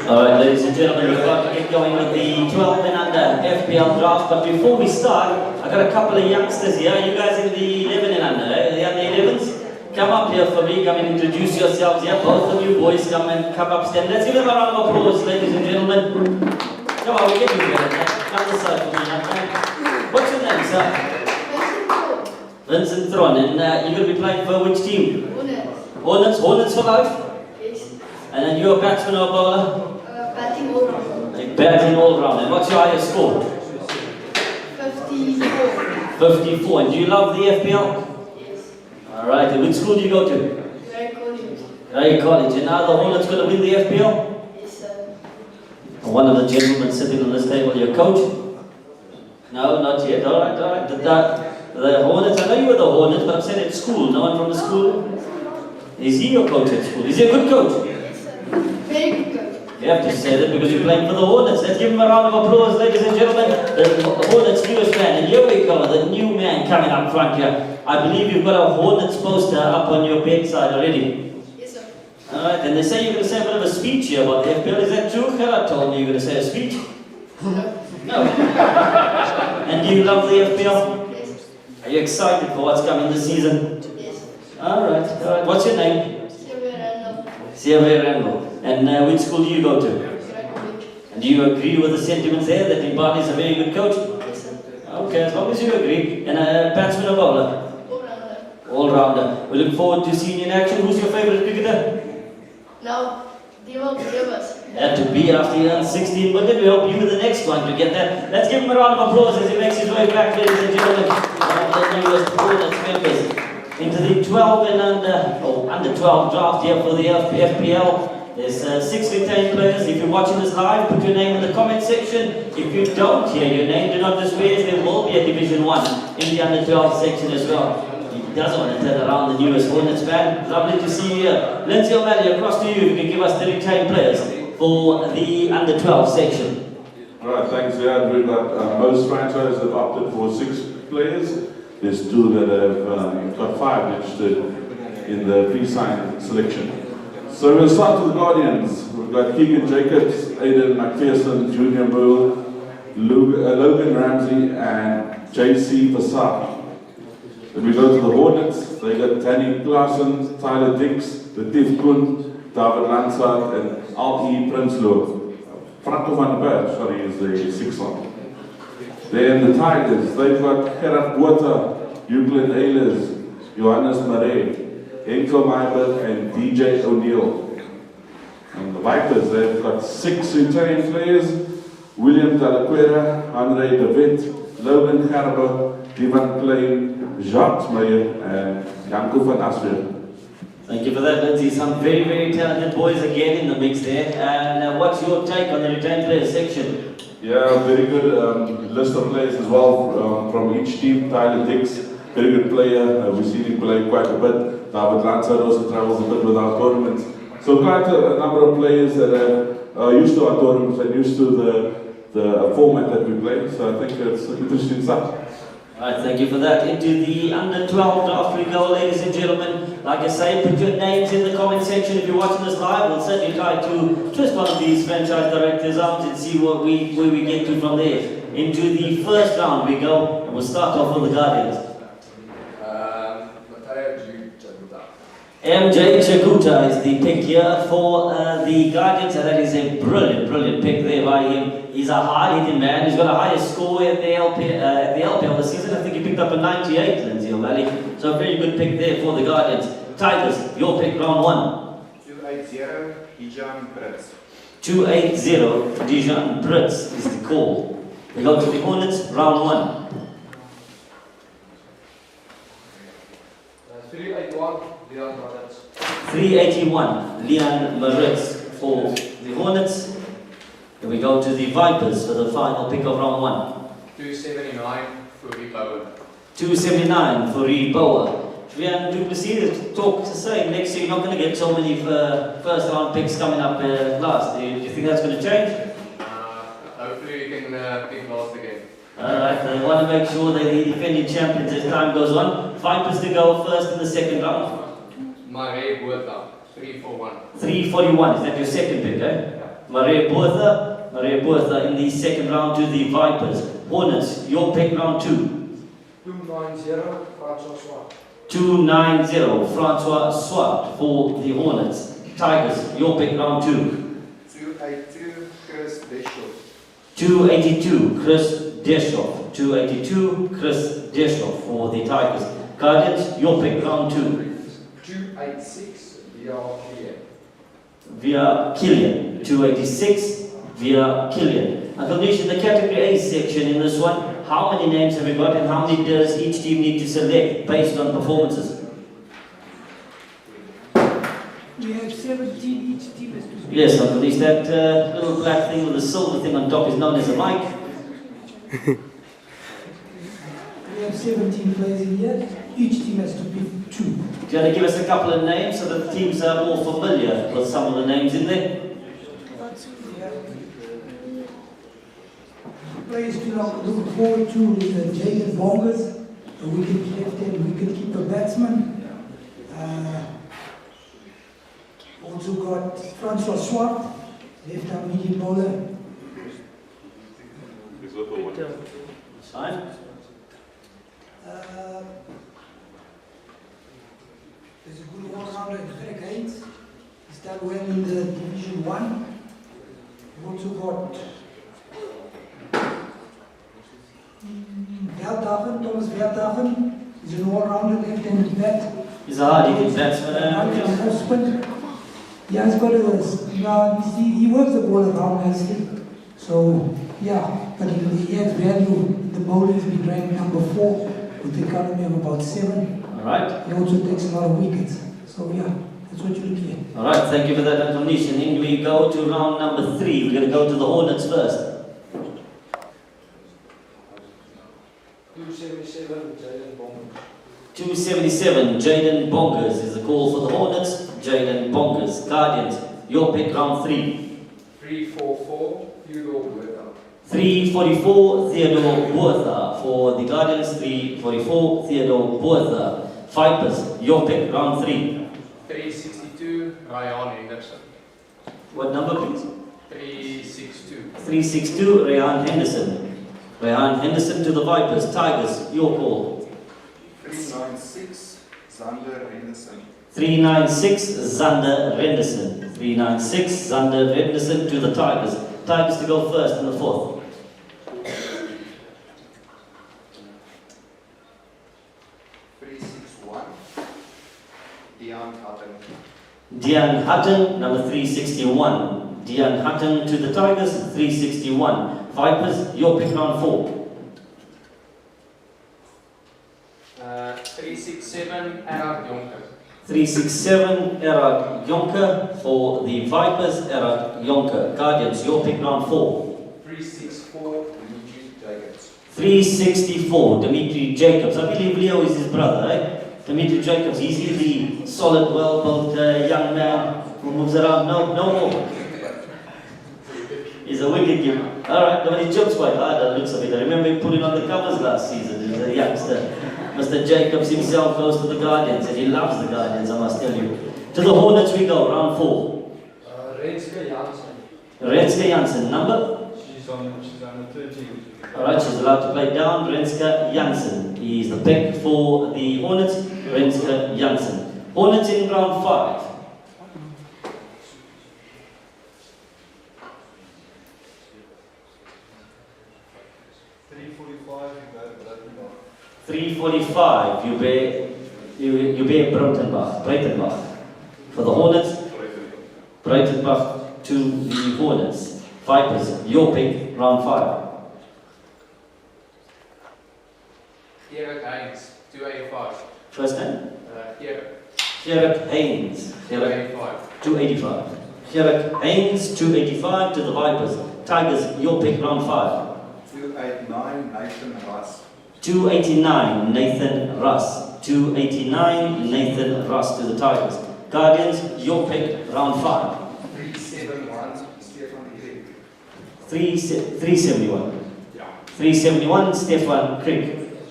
Alright, ladies and gentlemen, we're about to get going with the 12 and under FPL draft, but before we start, I've got a couple of youngsters here. You guys in the 11 and under, eh? Are you on the 11s? Come up here for me, come and introduce yourselves here. Both of you boys come up, stand. Let's give them a round of applause, ladies and gentlemen. Come on, we're getting there. Come this side for me, okay? What's your name, sir? Vincent Thron, and you're going to be playing for which team? Hornets for life? Yes. And then you're a batsman or a bowler? Batting all round. Batting all round. And what's your highest score? 54. 54. And do you love the FPL? Yes. Alright, and which school do you go to? Very college. Ray College. And now the Hornets going to win the FPL? Yes, sir. And one of the gentlemen sitting on this table, your coach? No, not yet. Alright. The Hornets, I know you were the Hornets, but I'm saying at school. No one from the school? Is he your coach at school? Is he a good coach? Yes, sir. Very good coach. You have to say that because you're playing for the Hornets. Let's give him a round of applause, ladies and gentlemen. The Hornets newest man, and here we go, the new man coming up front here. I believe you've got a Hornets poster up on your bedside already. Yes, sir. Alright, and they say you're going to say a bit of a speech here about the FPL. Is that true? Hela told me you're going to say a speech. No. And do you love the FPL? Yes. Are you excited for what's coming this season? Yes. Alright. What's your name? Silver Randall. And which school do you go to? and And do you agree with the sentiments there that Mbani is a very good coach? Yes, sir. Okay, as long as you agree. And a batsman or bowler? All rounder. All-rounder. We look forward to seeing you in action. Who's your favourite cricketer? Now, Deval Davis. Had to be after he earned 16 million. We hope you were the next one to get that. Let's give him a round of applause as he makes his way back, ladies and gentlemen. One of the newest Hornets members into the 12 and under 12 draft here for the FPL. There's 6 retained players. If you're watching this live, put your name in the comment section. If you don't hear your name, do not despair. There will be a Division 1 in the under 12 section as well. He doesn't want to turn around the newest Hornets fan. Lovely to see you here. Lindsay O'Malley, across to you. You can give us the retained players for the under 12 section. Alright, thanks, Ziad. We've got most franchises have opted for 6 players. There's 2 that have got 5 registered in the pre-signed selection. So we'll start with the Guardians. We've got Keegan Jacobs, Aidan McPherson, Junior Moore, Logan Ramsey, and JC Fasad. Then we go to the Hornets. They got Danny Klaassen, Tyler Dix, Latif Kun, David Lansard, and Al-E Prinsloo. Franco van der Berg, sorry, is the 6th one. Then the Tigers, they've got Gerard Botha, Euclid Ehlers, Johannes Marais, Enko Meibert, and DJ O'Neill. And the Vipers, they've got 6 retained players: William Delaquera, Andre De Wit, Logan Gerber, Ivan Klein, Jacques Meyer, and Janko van Asper. Thank you for that, Lindsay. Some very, very talented boys again in the mix there. And what's your take on the retained players section? Yeah, very good list of players as well from each team. Tyler Dix, very good player. We've seen him play quite a bit. David Lansard also travels a bit with our tournaments. So quite a number of players that are used to our tournaments and used to the format that we play. So I think it's interesting stuff. Alright, thank you for that. Into the under 12 draft we go, ladies and gentlemen. Like I say, put your names in the comment section if you're watching this live. We'll certainly try to twist one of these franchise directors' arms and see where we get to from there. Into the first round we go, and we'll start off with the Guardians. MJ Chaguta is the pick here for the Guardians, and that is a brilliant pick there by him. He's a hard-hitting man. He's got a highest score at the LPL this season. I think he picked up a 98, Lindsay O'Malley. So a very good pick there for the Guardians. Tigers, your pick, round 1. 280, Dijan Brits. 280, Dijan Brits is the call. We go to the Hornets, round 1. 381, Leon Roberts. 381, Leon Maritz for the Hornets. Then we go to the Vipers for the final pick of round 1. 279 for Bowen. 279 for Reed Bower. Trian Duplessis talk to say next year you're not going to get so many first round picks coming up last. Do you think that's going to change? Hopefully we can pick last again. Alright, they want to make sure they're the defending champions as time goes on. Vipers to go first in the second round. My red word now, 341. 341, is that your second pick, eh? Maria Buertha in the second round to the Vipers. Hornets, your pick round 2. 290, Francois Swart. 290, Francois Swart for the Hornets. Tigers, your pick round 2. 282, Chris Bishop. 282, Chris Deshoff. 282, Chris Deshoff for the Tigers. Guardians, your pick round 2. 286, VR Clear. Via Killian. 286, via Killian. And Nation, the category A section in this one, how many names have we got and how many does each team need to select based on performances? We have 17, each team has to. Yes, Uncle Nish, that little black thing with the silver thing on top is known as a mic. We have 17 players in here. Each team has to pick 2. Do you want to give us a couple of names so that the teams are more familiar with some of the names in there? Players to look forward to is Jaden Bongers, a wicket left and wicket keeper batsman. Also got Francois Swart, left arm medium bowler. Fine. There's a good all-rounder, Greg Haynes. He's done well in the Division 1. We've also got Thomas Veldhaven. He's an all-rounder, left-handed bat. He's a hard-hitting batsman. Yeah, he's got he works the ball around nicely. So, yeah, but he adds value. The bowler has been ranked number 4 with the economy of about 7. Alright. He also takes a lot of wickets. So, yeah, that's what you're looking at. Alright, thank you for that explanation. Then we go to round number 3. We're going to go to the Hornets first. 277, Jaden Bongers. 277, Jaden Bongers is the call for the Hornets. Jaden Bongers. Guardians, your pick round 3. 344, Theodore Buerta. 344, Theodore Buertha for the Guardians. 344, Theodore Buertha. Vipers, your pick round 3. 362, Ryan Henderson. What number, please? 362. 362, Ryan Henderson. Ryan Henderson to the Vipers. Tigers, your call. 396, Zander Henderson. 396, Zander Henderson. 396, Zander Henderson to the Tigers. Tigers to go first in the 4th. 361, Dion Hutton. Dion Hutton, number 361. Dion Hutton to the Tigers, 361. Vipers, your pick round 4. 367, Erhard Jonker. 367, Erhard Jonker for the Vipers. Erhard Jonker. Guardians, your pick round 4. 364, Dimitri Jacobs. 364, Dimitri Jacobs. I believe Leo is his brother, eh? Dimitri Jacobs, is he the solid, well-built young man who moves around? No more. He's a wicket keeper. Alright, but he jumps quite hard, that looks of it. I remember him putting on the covers last season as a youngster. Mr. Jacobs himself goes to the Guardians, and he loves the Guardians, I must tell you. To the Hornets we go, round 4. Renske Jansen. Renske Jansen, number? She's on the 13. Alright, she's allowed to play down. Renske Jansen. He's the pick for the Hornets. Renske Jansen. Hornets in round 5. 345, you bear Breitenbach. For the Hornets, Breitenbach to the Hornets. Vipers, your pick, round 5. Gerrit Haynes, 285. First name? Gerrit. Haynes. 285. 285. Gerrit Haynes, 285 to the Vipers. Tigers, your pick, round 5. 289, Nathan Russ. 289, Nathan Russ. 289, Nathan Russ to the Tigers. Guardians, your pick, round 5. 371, Stefan Crick. 371. 371, Stefan Crick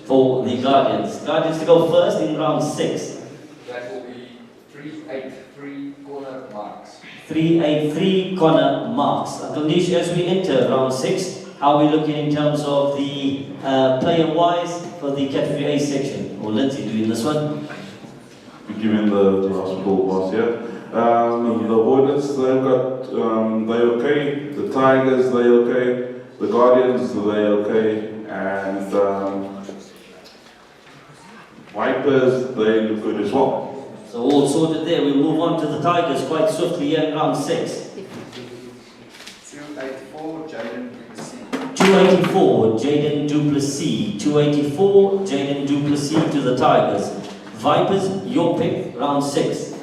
for the Guardians. Guardians to go first in round 6. That will be 383, Connor Marks. 383, Connor Marks. Uncle Nish, as we enter round 6, how are we looking in terms of the player-wise for the Category A section? Or Lindsay doing this one? We're giving the hospital pass here. The Hornets, they've got, they okay. The Tigers, they okay. The Guardians, they okay. And Vipers, they look good as well. So all sorted there. We'll move on to the Tigers quite swiftly here in round 6. 284, Jaden Duplessis. 284, Jaden Duplessis. 284, Jaden Duplessis to the Tigers. Vipers, your pick, round 6.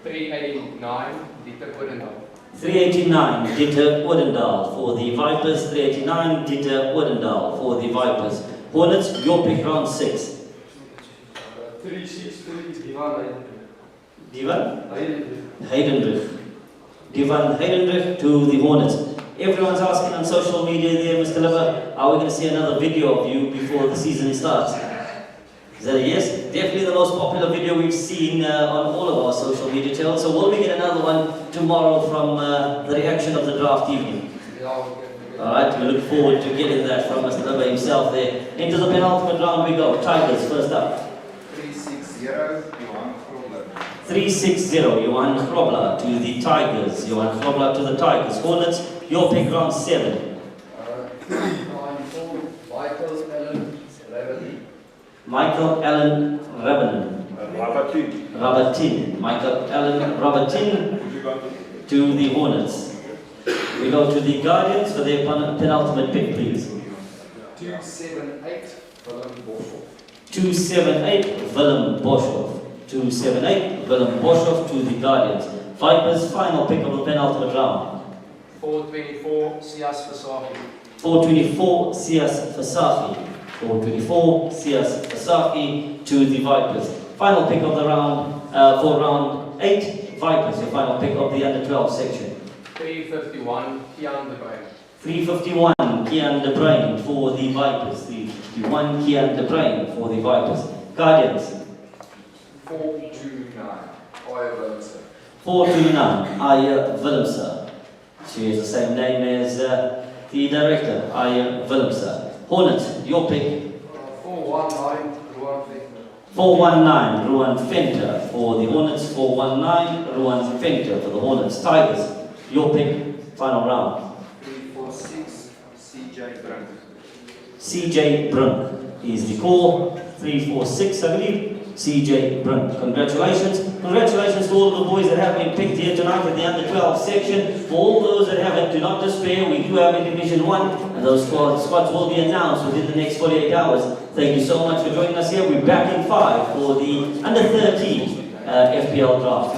389, Dieter Odendaal. 389, Dieter Odendaal for the Vipers. 389, Dieter Odendaal for the Vipers. Hornets, your pick, round 6. 363, Divan Divan? Heidenreich. Heidenreich. Divan Heidenreich to the Hornets. Everyone's asking on social media there, Mr. Liver, are we going to see another video of you before the season starts? Is that a yes? Definitely the most popular video we've seen on all of our social media channels. So will we get another one tomorrow from the reaction of the draft evening? Alright, we look forward to getting that from Mr. Liver himself there. Into the penultimate round we go. Tigers first up. 360, Johan Grobler. 360, Johan Grobler to the Tigers. Johan Grobler to the Tigers. Hornets, your pick round 7. 394, Michael Allen Revelli. Michael Allen Rabatin. Michael Allen Rabatin to the Hornets. We go to the Guardians for their penultimate pick, please. 278, Willem Boshoff. 278, Willem Boshoff. 278, Willem Boshoff to the Guardians. Vipers, final pick of the penultimate round. 424, Sias Versaki. 424, Sias Versaki. 424, Sias Versaki to the Vipers. Final pick of the round for round 8, Vipers, your final pick of the under 12 section. 351, Kian de Bruin. 351, Kian de Bruin for the Vipers. 351, Kian de Bruin for the Vipers. Guardians. 429, Aya Willemse. 429, Aya Willemse. She has the same name as the director, Aya Willemse. Hornets, your pick. 419, Ruan Venter. 419, Ruan Venter for the Hornets. 419, Ruan Venter for the Hornets. Tigers, your pick, final round. 346, CJ Brunk. CJ Brunk is the call. 346, I believe. CJ Brunk. Congratulations. Congratulations to all of the boys that have been picked here tonight in the under 12 section. For all those that haven't, do not despair. We do have in Division 1, and those squads will be announced within the next 48 hours. Thank you so much for joining us here. We're back in 5 for the under 13 FPL draft.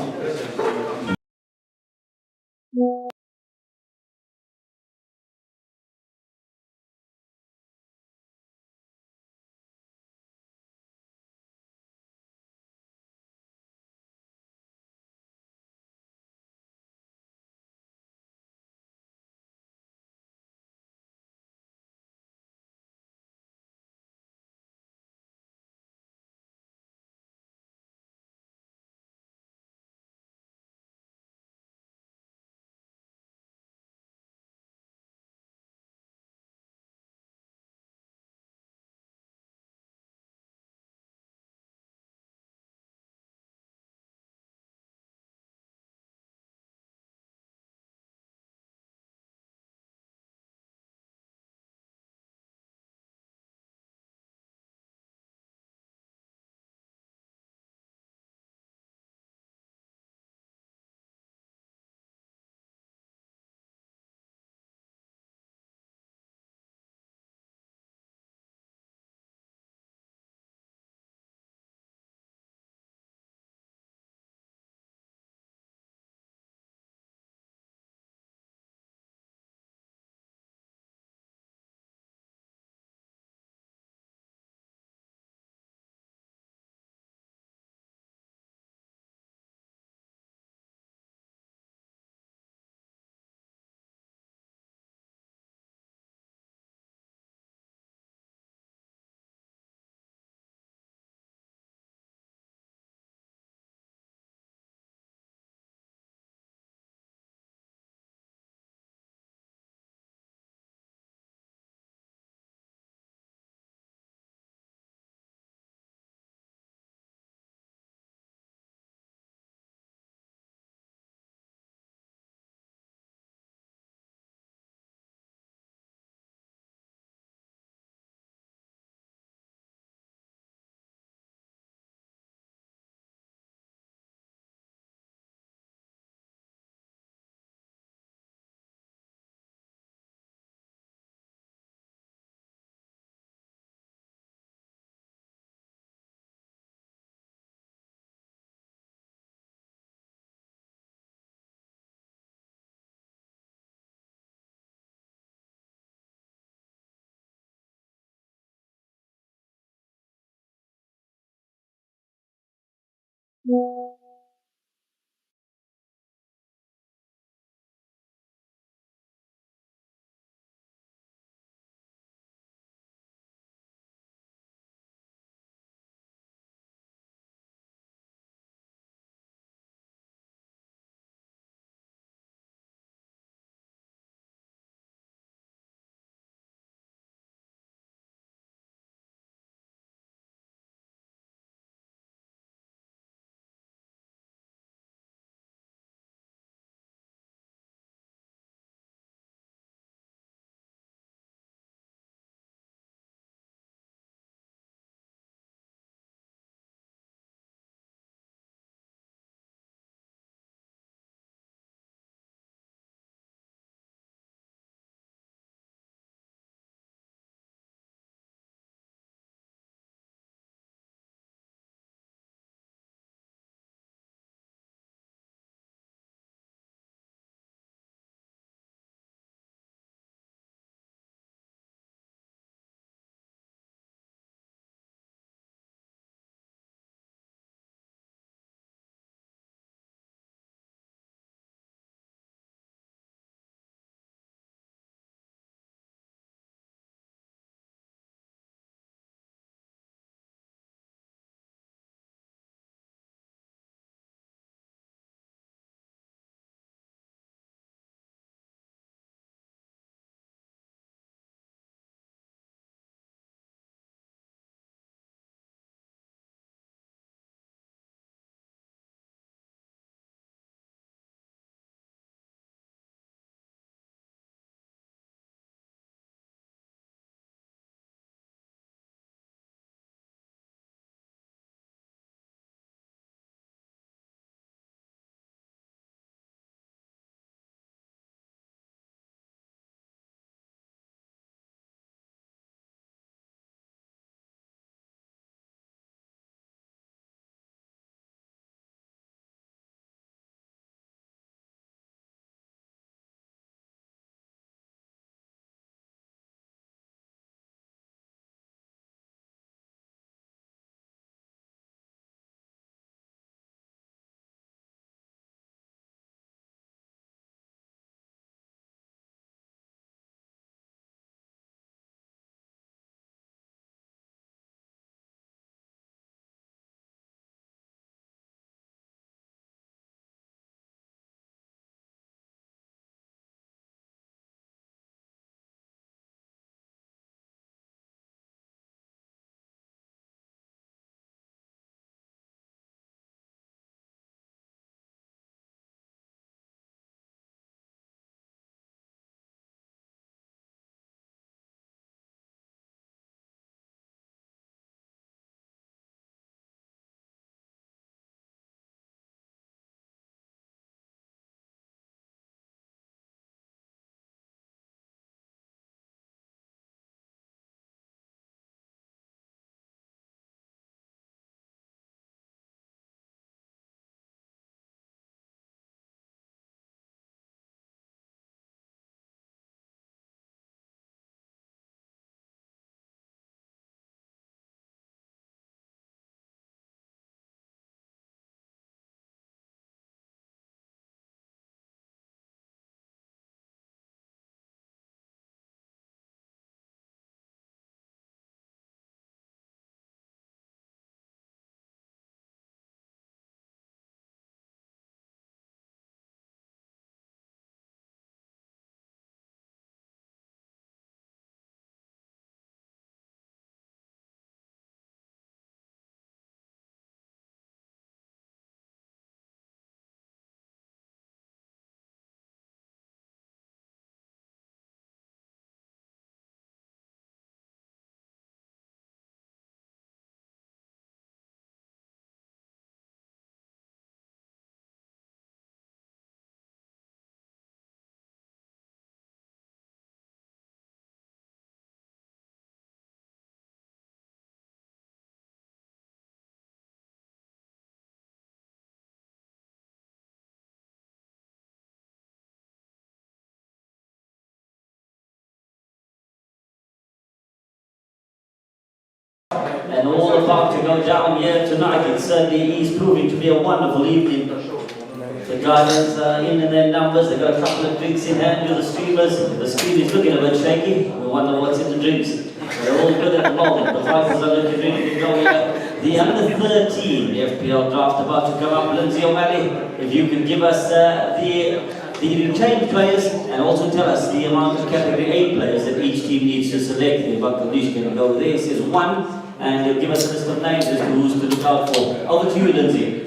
and all about to go down here tonight. It certainly is proving to be a wonderful evening. The Guardians are in their numbers. They've got a couple of drinks in hand with the streamers. The stream is looking a bit shaky. We wonder what's in the drinks. They're all good at the moment. The Vipers are looking ready to go here. The under 13 FPL draft about to come up. Lindsay O'Malley, if you can give us the retained players and also tell us the amount of category A players that each team needs to select. If Bakalish can go there, it says 1, and give us a list of names as to who's to look out for. Over to you, Lindsay.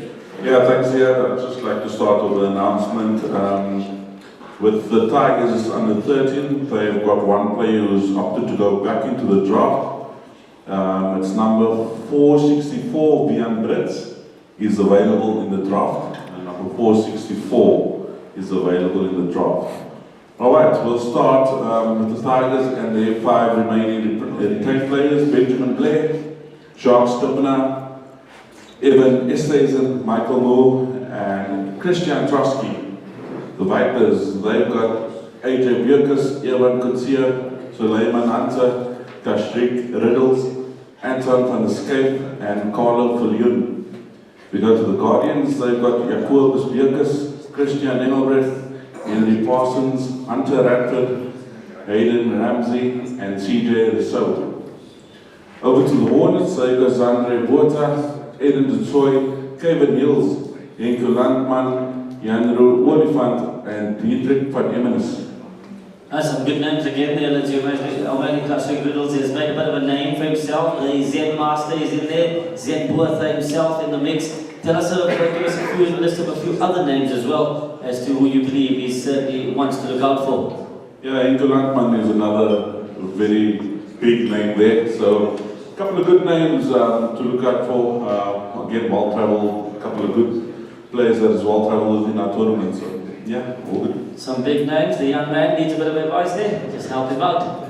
Yeah, thanks, Ziad. I'd just like to start with the announcement. With the Tigers under 13, they've got one player who's opted to go back into the draft. It's number 464, Bian Brits, is available in the draft. And number 464 is available in the draft. Alright, we'll start with the Tigers and their 5 remaining retained players: Benjamin Blair, Jacques Stupner, Evan Esteisen, Michael Moore, and Christian Trotsky. The Vipers, they've got AJ Bierkus, Evan Kutsia, Suleiman Anta, Kashrik Riddles, Anton van der Skeep, and Carlo Viljoen. We go to the Guardians, they've got Jacobus Bierkus, Christian Engelbrecht, Henry Parsons, Hunter Radford, Hayden Ramsey, and CJ Rousseau. Over to the Hornets, they've got Zandre Botha, Eden de Troy, Kevin Hills, Henko Landman, Janro Olifant, and Dietrich van Emmenes. Some good names again there. Let's O'Malley Kashrik Riddles has made a bit of a name for himself. The Zen Master is in there. Zen Botha himself in the mix. Tell us, give us a list of a few other names as well as to who you believe he certainly wants to look out for. Yeah, Henko Landman is another very big name there. So, a couple of good names to look out for. Again, well traveled, a couple of good players that is well traveled within our tournament. So, yeah, all good. Some big names. The young man needs a bit of advice there. Just help him out.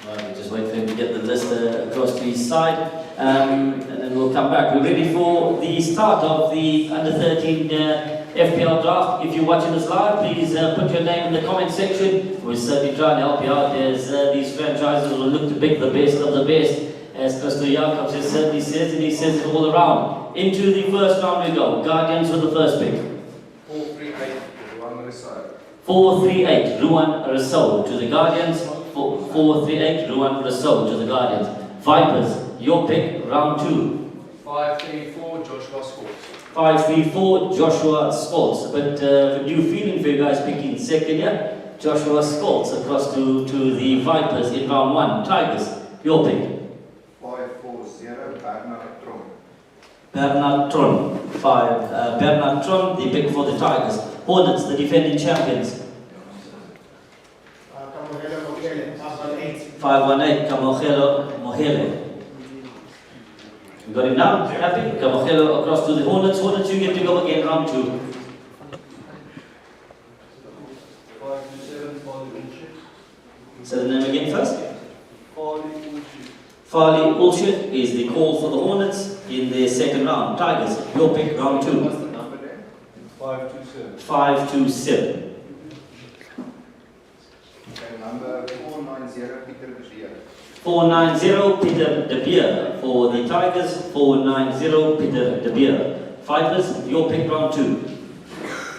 Right, just wait for him to get the list across to his side, and then we'll come back. We're ready for the start of the under 13 FPL draft. If you're watching us live, please put your name in the comment section. We'll certainly try and help you out as these franchises will look to pick the best of the best. As Christo Jacobs has certainly says, and he says it all around. Into the first round we go. Guardians with the first pick. 438, Ruan Rousseau. 438, Ruan Rousseau to the Guardians. 438, Ruan Rousseau to the Guardians. Vipers, your pick, round 2. 534, Joshua Sports. 534, Joshua Sports. A bit of a new feeling for you guys picking second here. Joshua Sports across to the Vipers in round 1. Tigers, your pick. 540, Bernard Tron. Bernard Tron. Bernard Tron, the pick for the Tigers. Hornets, the defending champions. 518, Kamogelo Mohele. You got him now? Happy? Kamogelo across to the Hornets. Hornets, you get to go again, round 2. 527, Farley Ulshit. Say the name again first. Farley Ulshit. Farley Ulshit is the call for the Hornets in the second round. Tigers, your pick, round 2. What's the number there? 527. 527. Okay, number 490, Peter de Beer. 490, Peter de Beer for the Tigers. 490, Peter de Beer. Vipers, your pick, round 2.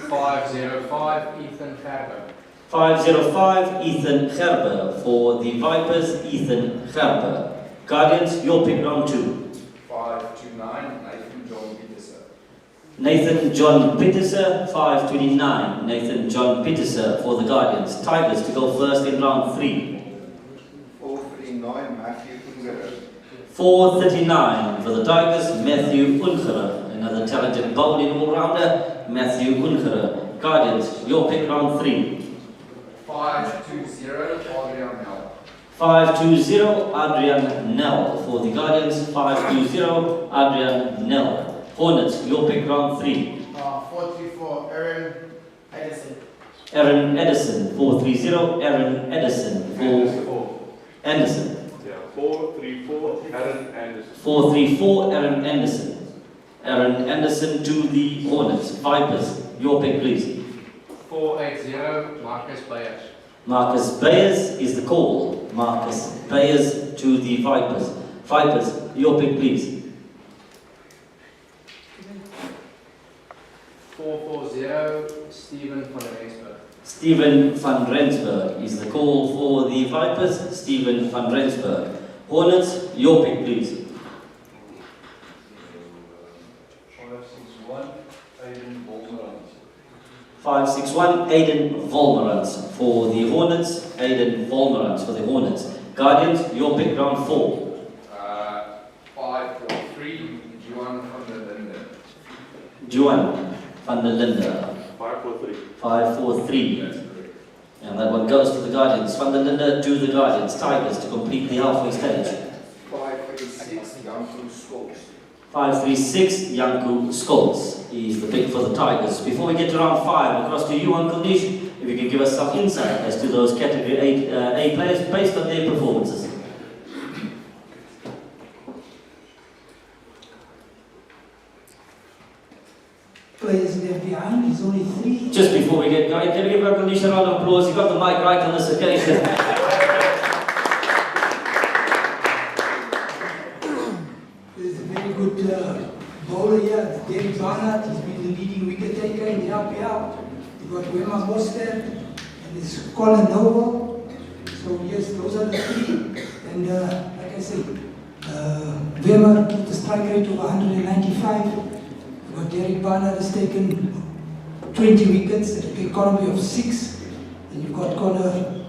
505, Ethan Gerber. 505, Ethan Gerber for the Vipers. Ethan Gerber. Guardians, your pick, round 2. 529, Nathan John Peterson. Nathan John Peterson, 529. Nathan John Peterson for the Guardians. Tigers to go first in round 3. 439, Matthew Ungerer. 439 for the Tigers. Matthew Ungerer, another talented bowling all-rounder. Matthew Ungerer. Guardians, your pick, round 3. 520, Adrian Nell. 520, Adrian Nell for the Guardians. 520, Adrian Nell. Hornets, your pick, round 3. 434, Aaron Edison. Aaron Edison, 430, Aaron Edison for Anderson. Yeah, 434, Aaron Anderson. 434, Aaron Anderson. Aaron Anderson to the Hornets. Vipers, your pick, please. 480, Marcus Bayers. Marcus Bayers is the call. Marcus Bayers to the Vipers. Vipers, your pick please. 440, Stephen van Rensburg. Stephen van Rensburg is the call for the Vipers. Stephen van Rensburg. Hornets, your pick please. 561, Aiden Bolmerans. 561, Aiden Volmerans for the Hornets. Aiden Volmerans for the Hornets. Guardians, your pick round 4. 543, Juan van der Linde. Juan van der Linde. 543. 543. And that one goes to the Guardians. Van der Linde to the Guardians. Tigers to complete the halfway stage. 536, Janku Scholz. 536, Janku Scholz is the pick for the Tigers. Before we get to round 5, across to you, Uncle Nish, if you can give us some insight as to those category A players based on their performances. Players left behind, there's only 3. Just before we get going, can we give Uncle Nish a round of applause? He got the mic right on this occasion. There's a very good bowler here, Derek Barnard. He's been the leading wicket taker in the FPL. You've got Wema Mostert and there's Colin Noble. So yes, those are the 3. And like I said, Wema with the strike rate of 195. But Derek Barnard has taken 20 wickets at an economy of 6. And you've got Connor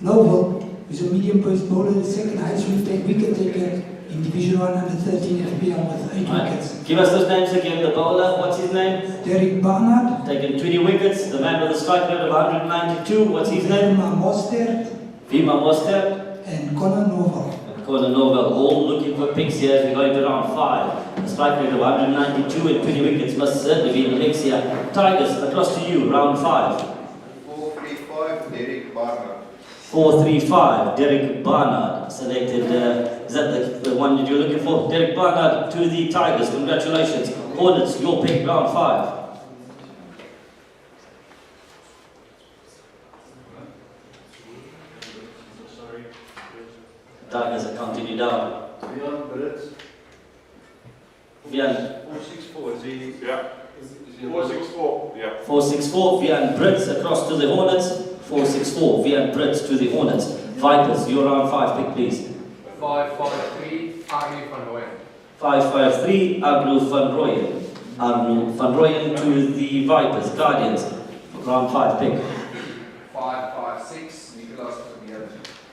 Noble, who's a medium pace bowler, the second highest wicket taker in Division 1 under 13 FPL with 8 wickets. Give us those names again. The bowler, what's his name? Derek Barnard. Taken 20 wickets. The man with the strike rate of 192, what's his name? Wema Mostert Vima Mostert. and Connor Noble. Colin Nova, all looking for picks here as we go into round 5. A strike rate of 192 and 20 wickets must certainly be in the mix here. Tigers, across to you, round 5. 435, Derek Barnard. 435, Derek Barnard, selected. Is that the one that you're looking for? Derek Barnard to the Tigers, congratulations. Hornets, your pick, round 5. Tigers are counting down. Vian Brits. Vian 464, is he? Yeah. Is he 464. Yeah. 464, Vian Brits across to the Hornets. 464, Vian Brits to the Hornets. Vipers, your round 5 pick please. 553, Arnie van Rooyen. 553, Arno van Rooyen. Arno van Rooyen to the Vipers. Guardians, round 5 pick. 556, Nicolas Vermeulen.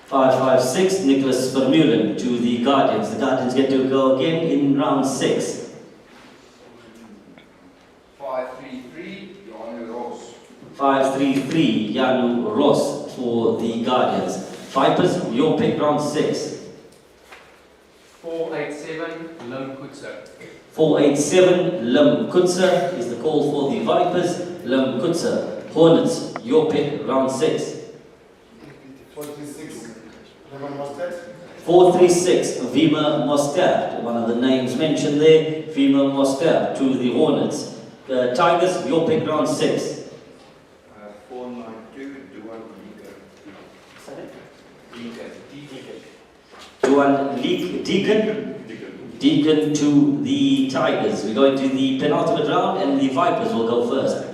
556, Nicholas Vermeulen to the Guardians. The Guardians get to go again in round 6. 533, Janu Roos. 533, Janu Ross for the Guardians. Vipers, your pick round 6. 487, Lim Koetser. 487, Lim Koetser is the call for the Vipers. Lim Koetser. Hornets, your pick round 6. 46, Wema Mostert. 436, Vima Mostert, one of the names mentioned there. Vima Mostert to the Hornets. Tigers, your pick round 6. 492, Duan Duan Deacon. Deacon to the Tigers. We're going to the penultimate round and the Vipers will go first.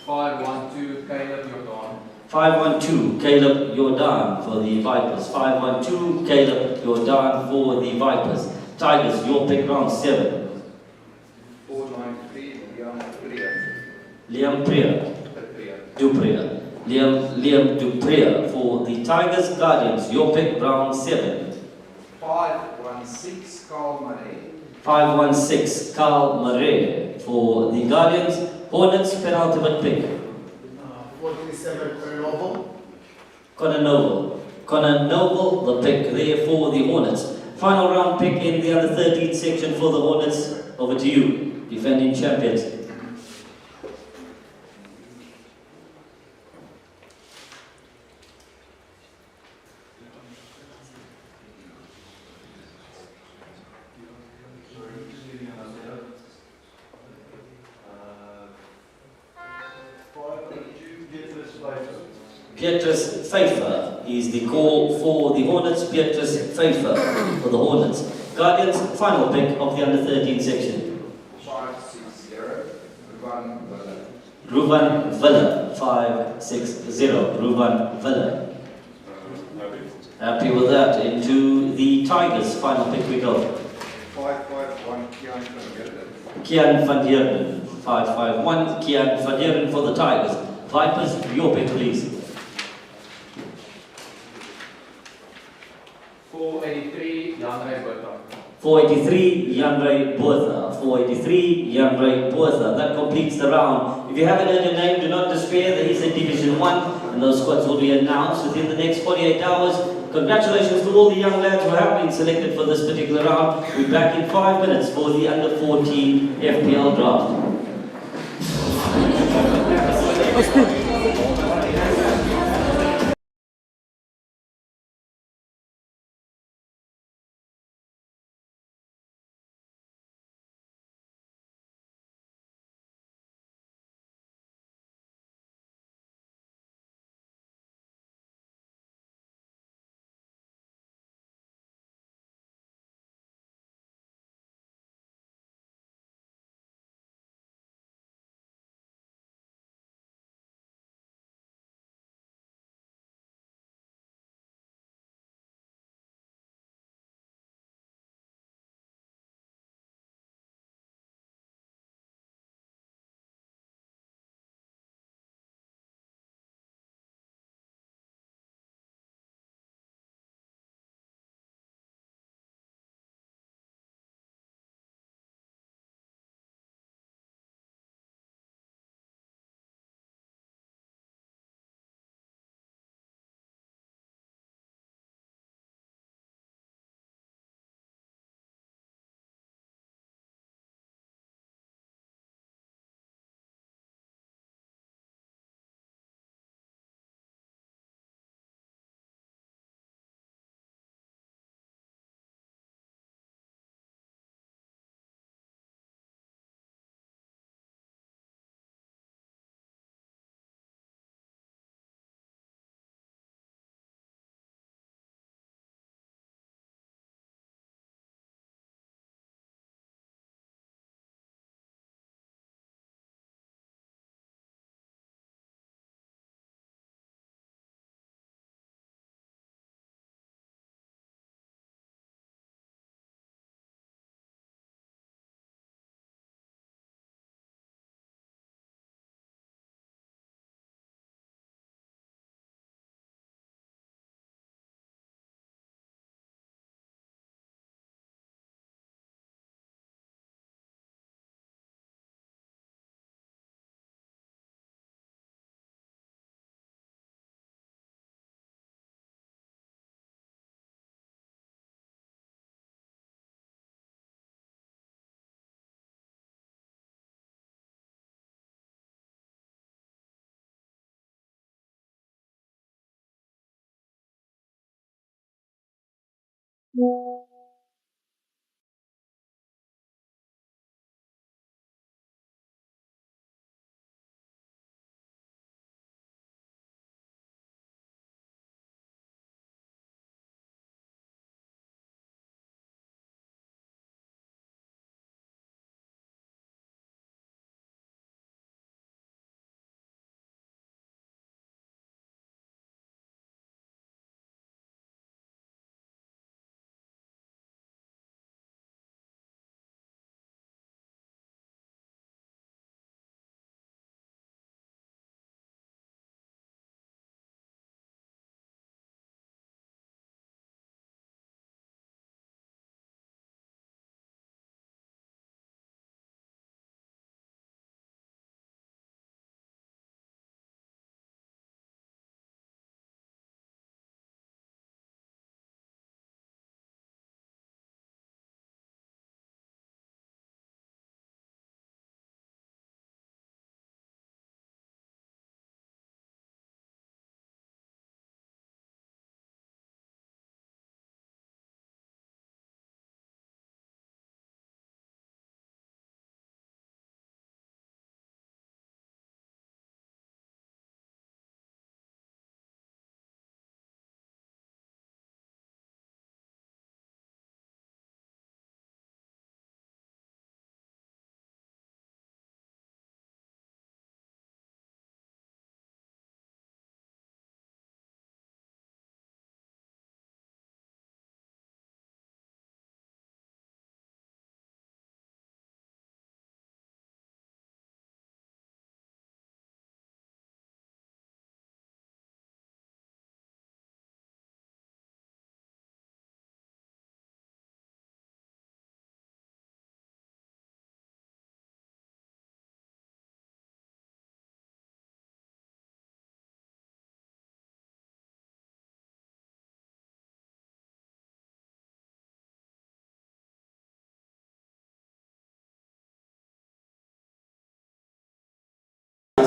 512, Caleb Jordan. 512, Caleb Jordan for the Vipers. 512, Caleb Jordan for the Vipers. Tigers, your pick round 7. 493, Liam Duprier. Liam Duprier for the Tigers. Guardians, your pick round 7. 516, Carl Murray. 516, Carl Murray for the Guardians. Hornets, penultimate pick. 437, Connor Noble. Connor Noble, the pick there for the Hornets. Final round pick in the under 13 section for the Hornets. Over to you, defending champions. Beatrice Pfeiffer is the call for the Hornets. Beatrice Pfeiffer for the Hornets. Guardians, final pick of the under-13 section. 560, Ruvan Villa. Ruvan Villa, 560. Ruvan Villa. Happy with that. Into the Tigers, final pick we go. 551 Kian van Gerden. Kian van Heerden, 551. Kian van Heerden for the Tigers. Vipers, your pick please. 483, Jan Botha. 483, Janray Botha. 483, Janray Botha. That completes the round. If you haven't heard your name, do not despair. There is a Division 1, and those squads will be announced within the next 48 hours. Congratulations to all the young lads who have been selected for this particular round. We'll be back in 5 minutes for the under-14 FPL draft.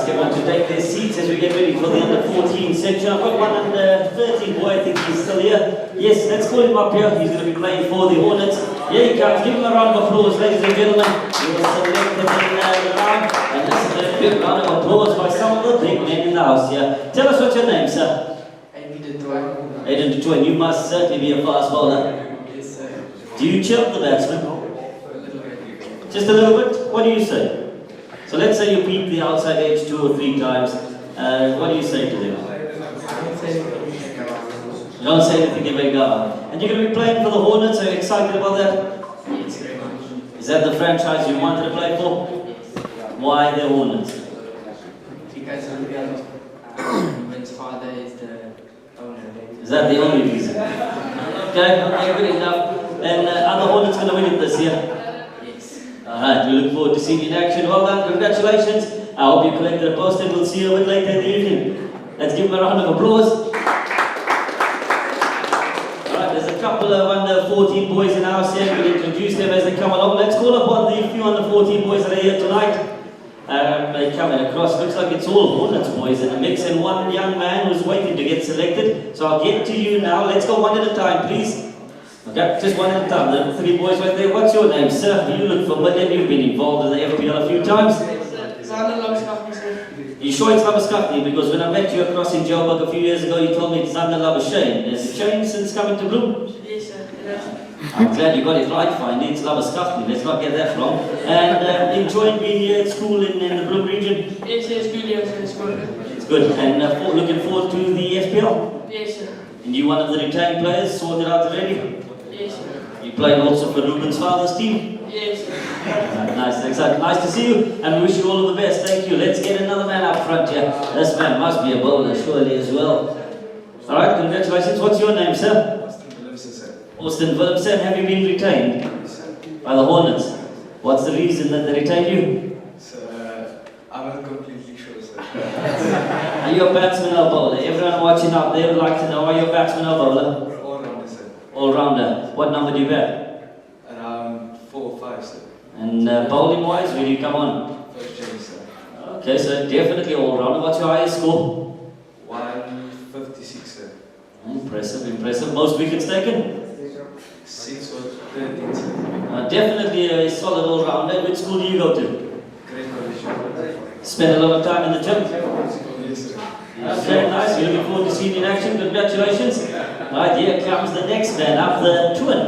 ask everyone to take their seats as we get ready for the under 14 section. I've got one under 13 boy, I think he's still here. Yes, let's call him up here. He's going to be playing for the Hornets. Here he comes. Give him a round of applause, ladies and gentlemen. He was selected in the round. And this is a big round of applause by some of the big men in the house here. Tell us what's your name, sir. Aiden Detroit. You must certainly be a fast bowler. Yes, sir. Do you chirp the batsman? Just a little bit? What do you say? So let's say you beat the outside edge 2 or 3 times. What do you say to them? You don't say anything, you make up. And you're going to be playing for the Hornets. Are you excited about that? Yes, very much. Is that the franchise you wanted to play for? Why the Hornets? Because Vince father is the owner. Is that the only reason? Okay, good enough. And are the Hornets going to win it this year? Alright, we look forward to seeing you in action. Well done, congratulations. I hope you collected a poster. We'll see you a bit later in the evening. Let's give them a round of applause. Alright, there's a couple of under 14 boys in our set. We'll introduce them as they come along. Let's call upon the few under 14 boys that are here tonight. They're coming across. Looks like it's all Hornets boys in the mix, and one young man who's waiting to get selected. So I'll get to you now. Let's go one at a time, please. Okay, just one at a time. The 3 boys right there. What's your name, sir? You look familiar. You've been involved in the FPL a few times. You sure it's Labuschagne? Because when I met you across in Joburg a few years ago, you told me it's Zander Labuschagne. Has it changed since coming to Bloom? Yes, sir. I'm glad you got it right, finally. It's Labuschagne. Let's not get that wrong. And enjoying being here at school in the Bloom region? Yes, it's good. Yes, it's good. It's good. And looking forward to the FPL? Yes, sir. And you one of the retained players, sorted out already? Yes, sir. You played also for Ruben's father's team? Yes, sir. Nice, exciting. Nice to see you, and we wish you all of the best. Thank you. Let's get another man up front here. This man must be a bowler, surely, as well. Alright, congratulations. What's your name, sir? Austin Williamson. Have you been retained by the Hornets? What's the reason that they retained you? Sir, I'm not completely sure, sir. Are you a batsman or bowler? Everyone watching out there would like to know, are you a batsman or bowler? All-rounder, sir. All-rounder. What number do you bat? Around 4 or 5, sir. And bowling-wise, where do you come on? First change, sir. Okay, so definitely all-rounder. What's your highest score? 156, sir. Impressive, impressive. Most wickets taken? 6 or 13, sir. Definitely a solid all-rounder. Which school do you go to? Great condition. Spend a lot of time in the gym? Yes, sir. Okay, nice. We're looking forward to seeing you in action. Congratulations. Right, here comes the next man up, the twin.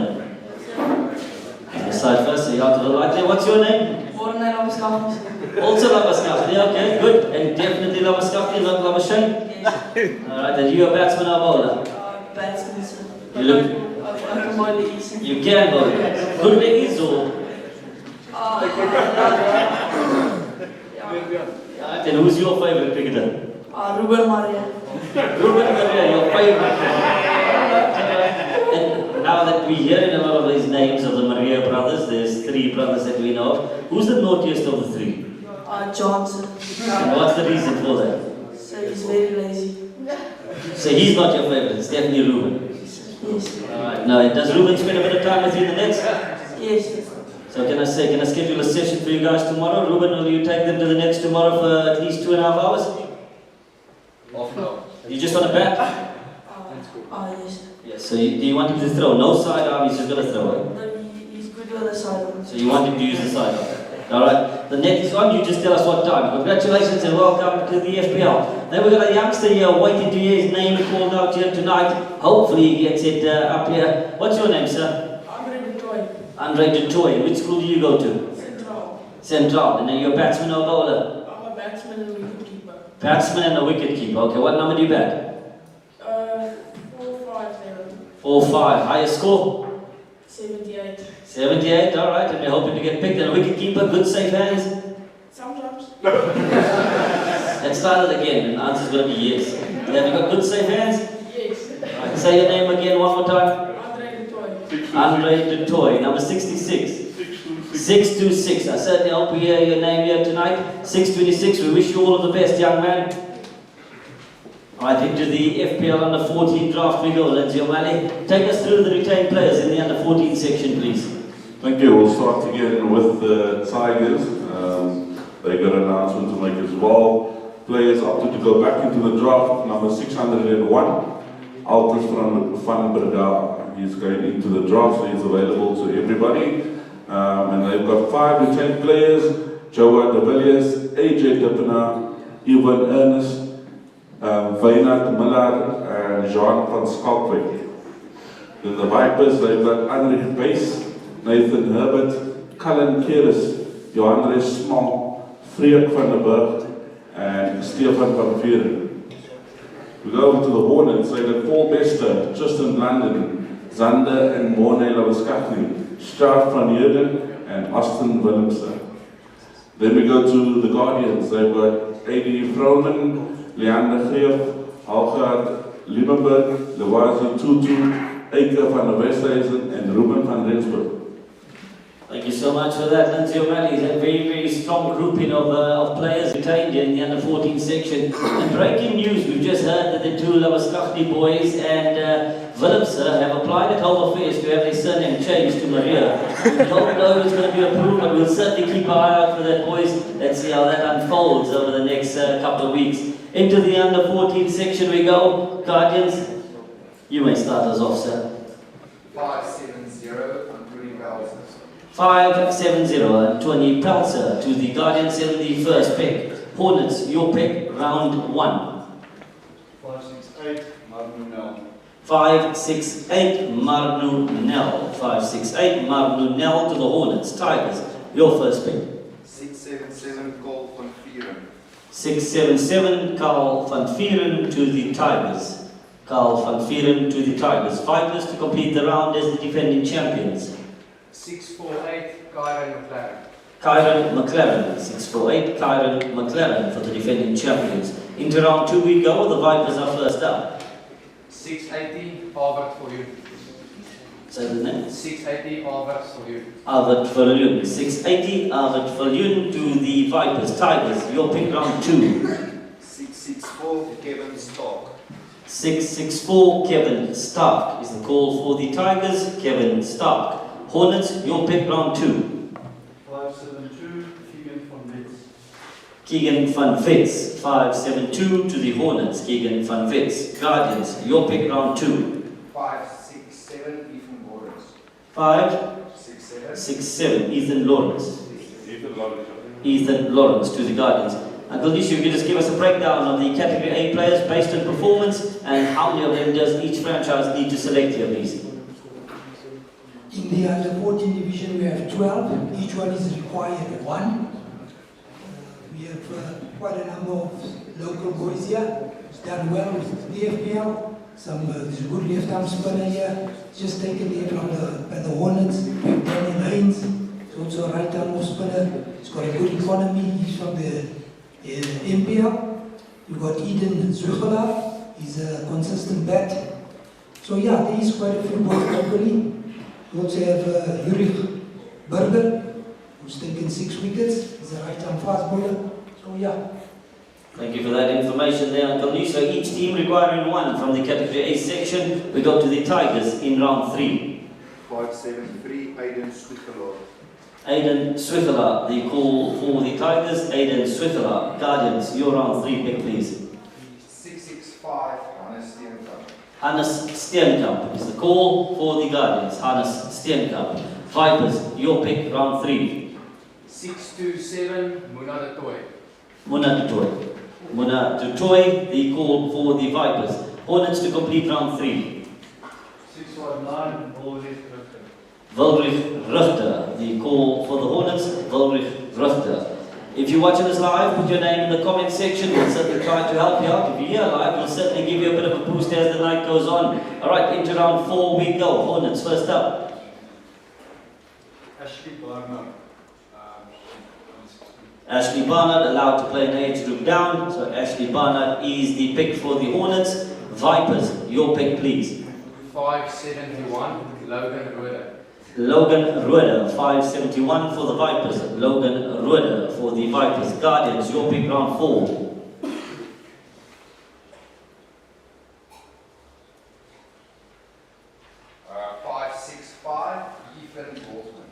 This side first, so you're out to the right there. What's your name? Also Labuschagne, okay, good. And definitely Labuschagne, not Labuschagne? Yes. Alright, and you a batsman or bowler? Batsman, sir. You look... I can bowl it. You can bowl. Good leggies or... Alright, and who's your favourite cricketer? Ruben Maria. Ruben Maria, your favourite. And now that we hear in a lot of these names of the Maria brothers, there's 3 brothers that we know of. Who's the naughtiest of the 3? Johnson. And what's the reason for that? So he's very lazy. So he's not your favourite, it's definitely Ruben. Yes. Alright, now does Ruben spend a bit of time with you in the nets? Yes. So can I schedule a session for you guys tomorrow? Ruben, will you take them to the nets tomorrow for at least 2.5 hours? You just want to bat? Yes. Yes. So do you want him to throw? No sidearm, he's just going to throw it. No, he's good with the sidearm. So you want him to use the sidearm? Alright, the net is on, you just tell us what time. Congratulations and welcome to the FPL. Then we've got a youngster here waiting to hear his name called out here tonight. Hopefully he gets it up here. What's your name, sir? Andre Detroit. Andre Detroit. Which school do you go to? Central. Central. And then you're a batsman or bowler? I'm a batsman and a wicketkeeper. Batsman and a wicketkeeper. Okay, what number do you bat? 4-5-7. 4-5. Highest score? 78. 78, alright. And you're hoping to get picked. And a wicketkeeper, good safe hands? Sometimes. Let's start it again. And the answer's going to be yes. Have you got good safe hands? Yes. Right, say your name again one more time. Andre Detroit. Andre Detroit, number 66. 626. I certainly hope we hear your name here tonight. 626. We wish you all of the best, young man. Alright, into the FPL under 14 draft we go. Lindsay O'Malley, take us through the retained players in the under 14 section, please. Thank you. We'll start again with the Tigers. They got an announcement to make as well. players opted to go back into the draft. Number 601, Altus van Breda. He's going into the draft, so he's available to everybody. And they've got 5 retained players: Joa de Villiers, AJ Dippena, Ivan Ernest, Wynand Miller, and Jean van Schalkwyk. Then the Vipers, they've got Anrich Bass, Nathan Herbert, Cullen Keres, Johannes Small, Freek van der Berg, and Stefan van Vieren. We go over to the Hornets. They got Paul Bester, Tristan London, Zander and Morne Lawaskachny, Straat van Heerden, and Austin Willemse. Then we go to the Guardians. They've got A.D. Vrooman, Leander Geef, Algaard Liebenberg, Lewazi Tutu, Eike van der Westhuizen, and Ruben van Rensburg. Thank you so much for that, Lindsay O'Malley. He's a very, very strong grouping of players retained in the under-14 section. And breaking news, we've just heard that the 2 Lawaskachny boys and Willemse have applied at Home Affairs to have their surname changed to Maria. We don't know if it's going to be approved, but we'll certainly keep our eye out for that, boys. Let's see how that unfolds over the next couple of weeks. Into the under-14 section we go. Guardians, you may start us off, sir. 570 on 20 Bells. 570 and 20 Pelser to the Guardians in the first pick. Hornets, your pick, round 1. 568, Marnu Nel. 568 Marnu Nel. 568 Marnu Nel to the Hornets. Tigers, your first pick. 677, Cole van Vieren. 677 Carl van Vieren to the Tigers. Carl van Vieren to the Tigers. Vipers to complete the round as the defending champions. 648, Kyron McLaren. Kyron McLaren, 648, Kyron McLaren for the defending champions. Into round 2 we go, the Vipers are first up. 680, Albert for you. Say the name. 680, Albert for you. Albert Verloon, 680, Albert Verloon to the Vipers. Tigers, your pick round 2. 664, Kevin Stark. 664, Kevin Stark is the call for the Tigers. Kevin Stark. Hornets, your pick round 2. 572, Keegan van Wits. Keegan van Wits, 572 to the Hornets. Keegan van Wits. Guardians, your pick round 2. 567, Ethan Lawrence. 567, Ethan Lawrence. Ethan Lawrence. Ethan Lawrence to the Guardians. Uncle Nishu, you can just give us a breakdown of the Category A players based on performance and how many of them does each franchise need to select here, please? In the under-14 division, we have 12. Each one is required 1. We have quite a number of local boys here. It's done well with the FPL. There's a good left-arm spinner here. Just taken there from the Hornets. We have Daniel Haynes. He's also a right-arm off spinner. He's got a good economy. He's from the MPL. We've got Eden Zwichela. He's a consistent bat. So yeah, there is quite a few boys locally. We also have Ulrich Berger, who's taken 6 wickets. He's a right-arm fast bowler. So yeah. Thank you for that information there, Uncle Lee. So each team requiring 1 from the Category A section. We go to the Tigers in round 3. 573, Aiden Switzerland. Aiden Swithela, the call for the Tigers. Aiden Swithela. Guardians, your round 3 pick, please. 665, Hannes Steenkamp. Hannes Steenkamp is the call for the Guardians. Hannes Steenkamp. Vipers, your pick, round 3. 627, Muna de Toy. Muna du Toit. Muna du Toit, the call for the Vipers. Hornets to complete round 3. 619, Ulrich Rutte. Wulrich Ruchter, the call for the Hornets. Wulrich Ruchter. If you're watching us live, put your name in the comment section. We'll certainly try to help you out. If you're here live, we'll certainly give you a bit of a boost as the night goes on. Alright, into round 4 we go. Hornets first up. Ashley Barnard. Ashley Barnard allowed to play an age group down. So Ashley Barnard is the pick for the Hornets. Vipers, your pick please. 571, Logan Roeder. Logan Roeder, 571 for the Vipers. Logan Roeder for the Vipers. Guardians, your pick round 4. 565, Ethan Bosman.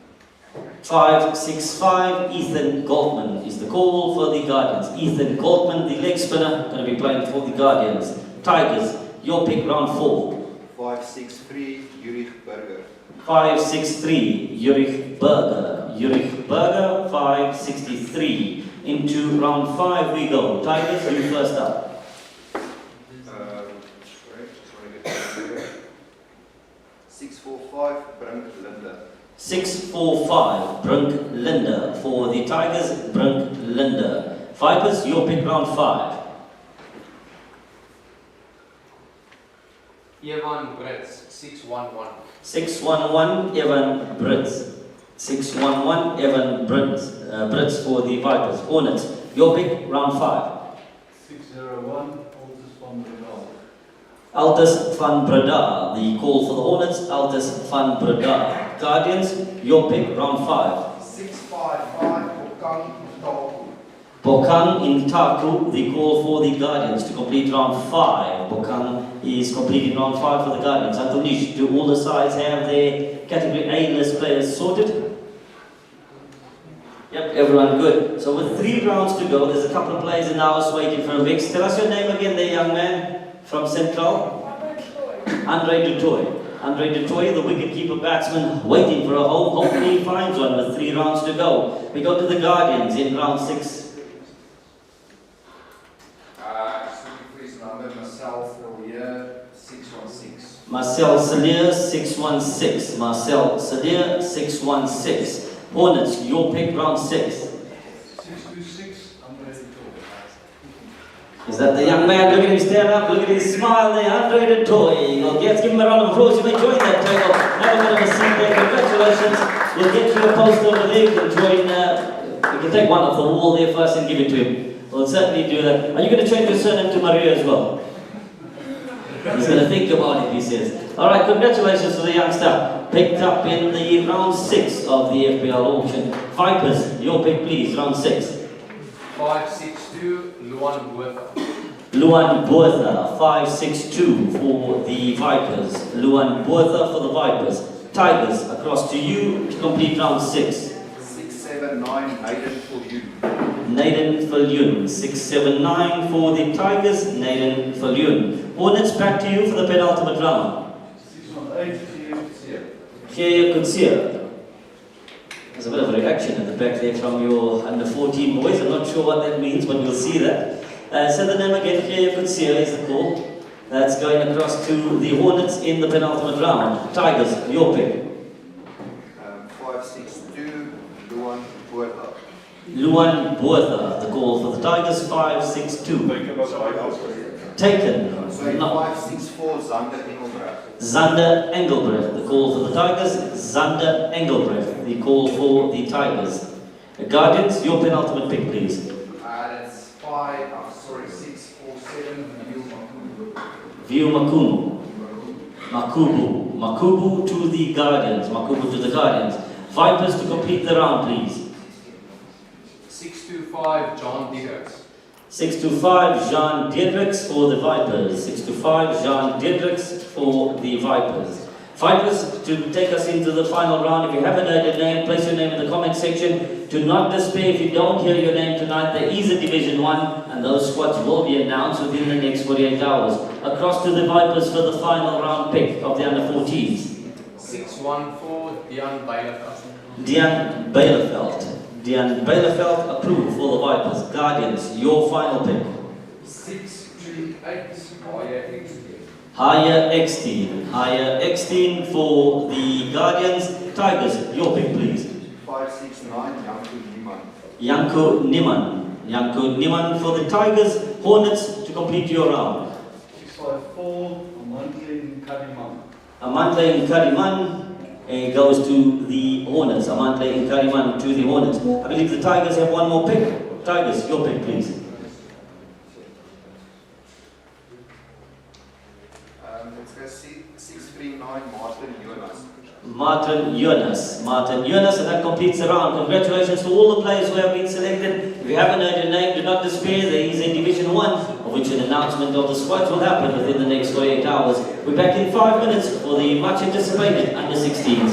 565, Ethan Goldman is the call for the Guardians. Ethan Goldman, the leg spinner, going to be playing for the Guardians. Tigers, your pick, round 4. 563 Yuri Burger. 563, Yurich Berger. Yurich Berger, 563. Into round 5 we go. Tigers, you first up. Sorry, just want to get 645 Brink Linda. 645, Brunk Linda. For the Tigers, Brunk Linda. Vipers, your pick, round 5. Evan Brits, 611. 611, Evan Brits. 611, Evan Brits. Brits for the Vipers. Hornets, your pick, round 5. 601, Altus van Breda, the call for the Hornets, Altus van Breda. Guardians, your pick, round 5. 655 Bokang Dog. Bokang in Taku, the call for the Guardians to complete round 5. Bokang is completing round 5 for the Guardians. Uncle Nish, do all the sides have their category A-list players sorted? Yep, everyone good. So with 3 rounds to go, there's a couple of players in the house waiting for a mix. Tell us your name again there, young man. From Central? Andre Dutoy. Andre Dutoy, the wicket-keeper batsman, waiting for a home. Hopefully he finds one with 3 rounds to go. We go to the Guardians in round 6. Freeze number, Marcel Fillier, 616. Marcel Salier, 616. Marcel Salier, 616. Hornets, your pick, round 6. 626 Andre Is that the young man? Look at him stand up, look at his smile there, Andre the Toy. Well, let's give him a round of applause. You may join that table. Have a bit of a seat there. Congratulations. We'll get you a poster over there. You can join, you can take one off the wall there first and give it to him. We'll certainly do that. Are you going to change your surname to Maria as well? He's going to think about it, he says. Alright, congratulations to the youngster. Picked up in the round 6 of the FPL auction. Vipers, your pick please, round 6. 562 Luan Buerta. Luan Buerta, 562 for the Vipers. Luan Buerta for the Vipers. Tigers, across to you to complete round 6. 679 Hayden for you. Naden Falyun, 679 for the Tigers. Naden Falyun. Hornets, back to you for the penultimate round. 618 Here you There's a bit of a reaction at the back there from your under 14 boys. I'm not sure what that means, but we'll see that. So the name again, here you is the call. That's going across to the Hornets in the penultimate round. Tigers, your pick. 562 Luan Buerta. Luan Buerta, the call for the Tigers, 562. Taken. Sorry, No. 564 Zander Engelbrecht. Zander Engelbrecht, the call for the Tigers. Zander Engelbrecht, the call for the Tigers. The Guardians, your penultimate pick, please. That's 647 View Makubu. Makubu to the Guardians. Makubu to the Guardians. Vipers to complete the round, please. 625 John Diggers. 625 Jean Diedrichs for the Vipers. 625 Jean Diedrichs for the Vipers. Vipers, to take us into the final round, if you haven't heard your name, place your name in the comment section. Do not despair if you don't hear your name tonight. There is a Division 1 and those squads will be announced within the next 48 hours. Across to the Vipers for the final round pick of the under-14s. 614 Dian Bielefeld. Dian Bielefeld. Dian Bielefeld approved for the Vipers. Guardians, your final pick. 638 Higher Eckstein. Higher Eckstein for the Guardians. Tigers, your pick please. 569 Janko Niemann. Janko Niemann. Janko Niemann for the Tigers. Hornets to complete your round. 654 Amantlin Kadiman. Amantle Kariman goes to the Hornets. Amantle Kariman to the Hornets. I believe the Tigers have one more pick. Tigers, your pick please. Let's go 639 Martin Jonas. Martin Jonas. Martin Jonas, and that completes the round. Congratulations to all the players who have been selected. If you haven't heard your name, do not despair. There is a Division 1, of which an announcement of the squads will happen within the next 48 hours. We're back in 5 minutes for the much anticipated under-16s.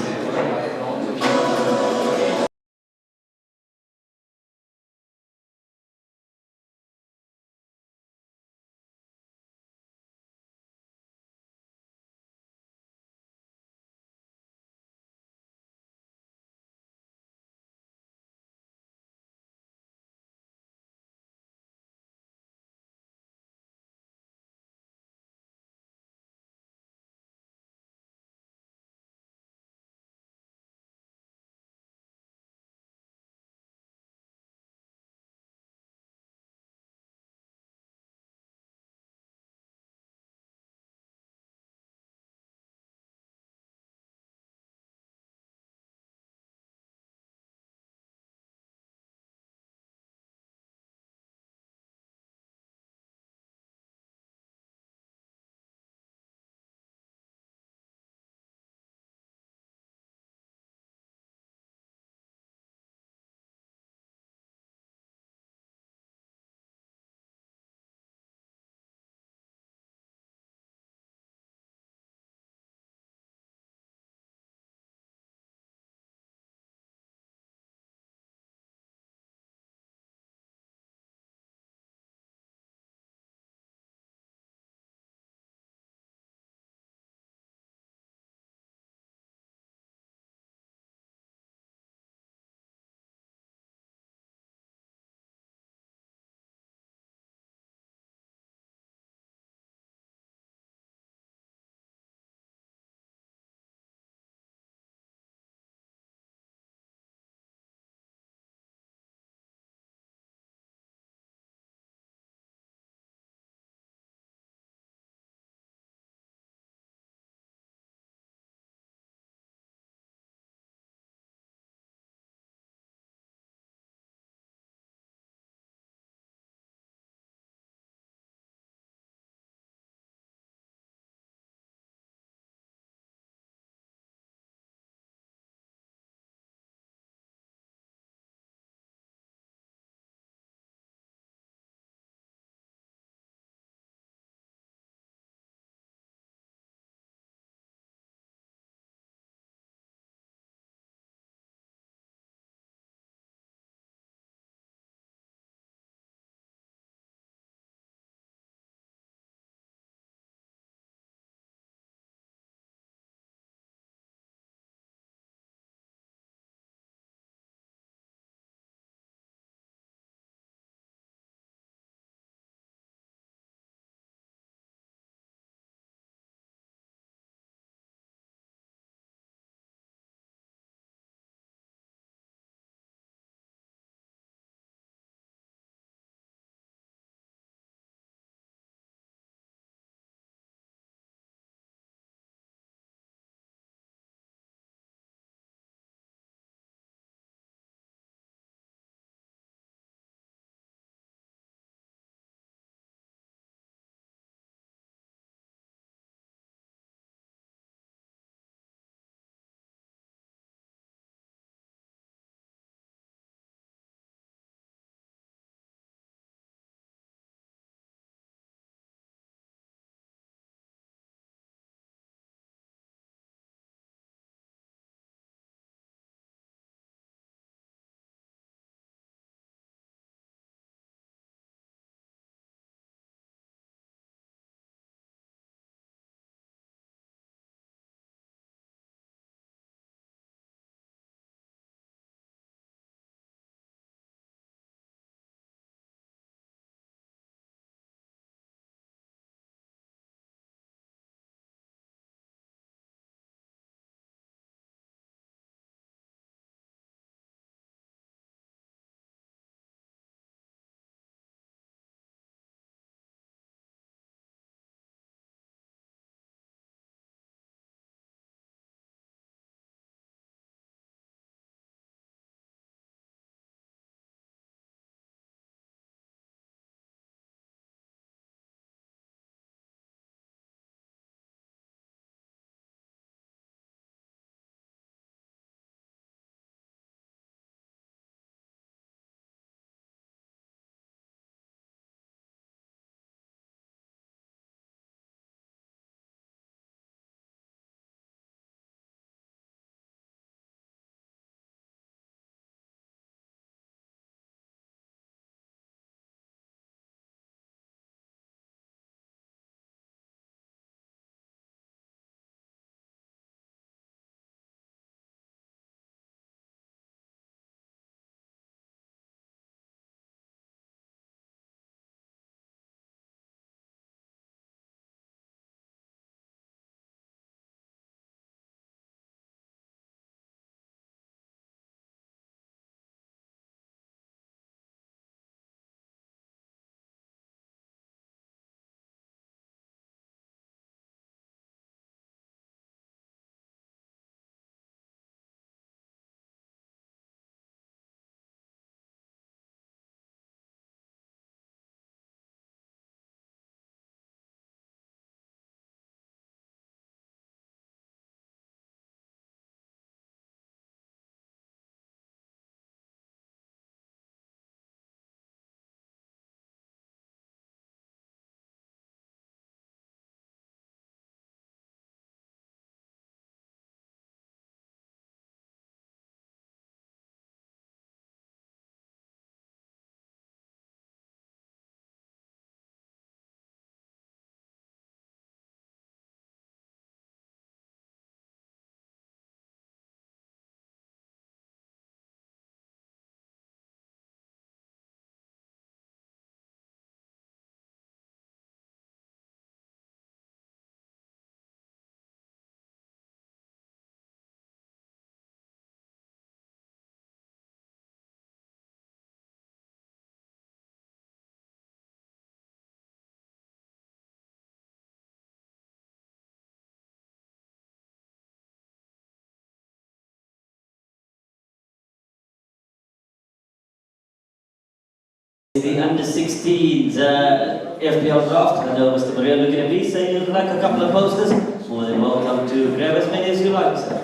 The under-16s FPL draft. I know Mr. Maria looking at me saying you'd like a couple of posters. More than welcome to grab as many as you like, sir.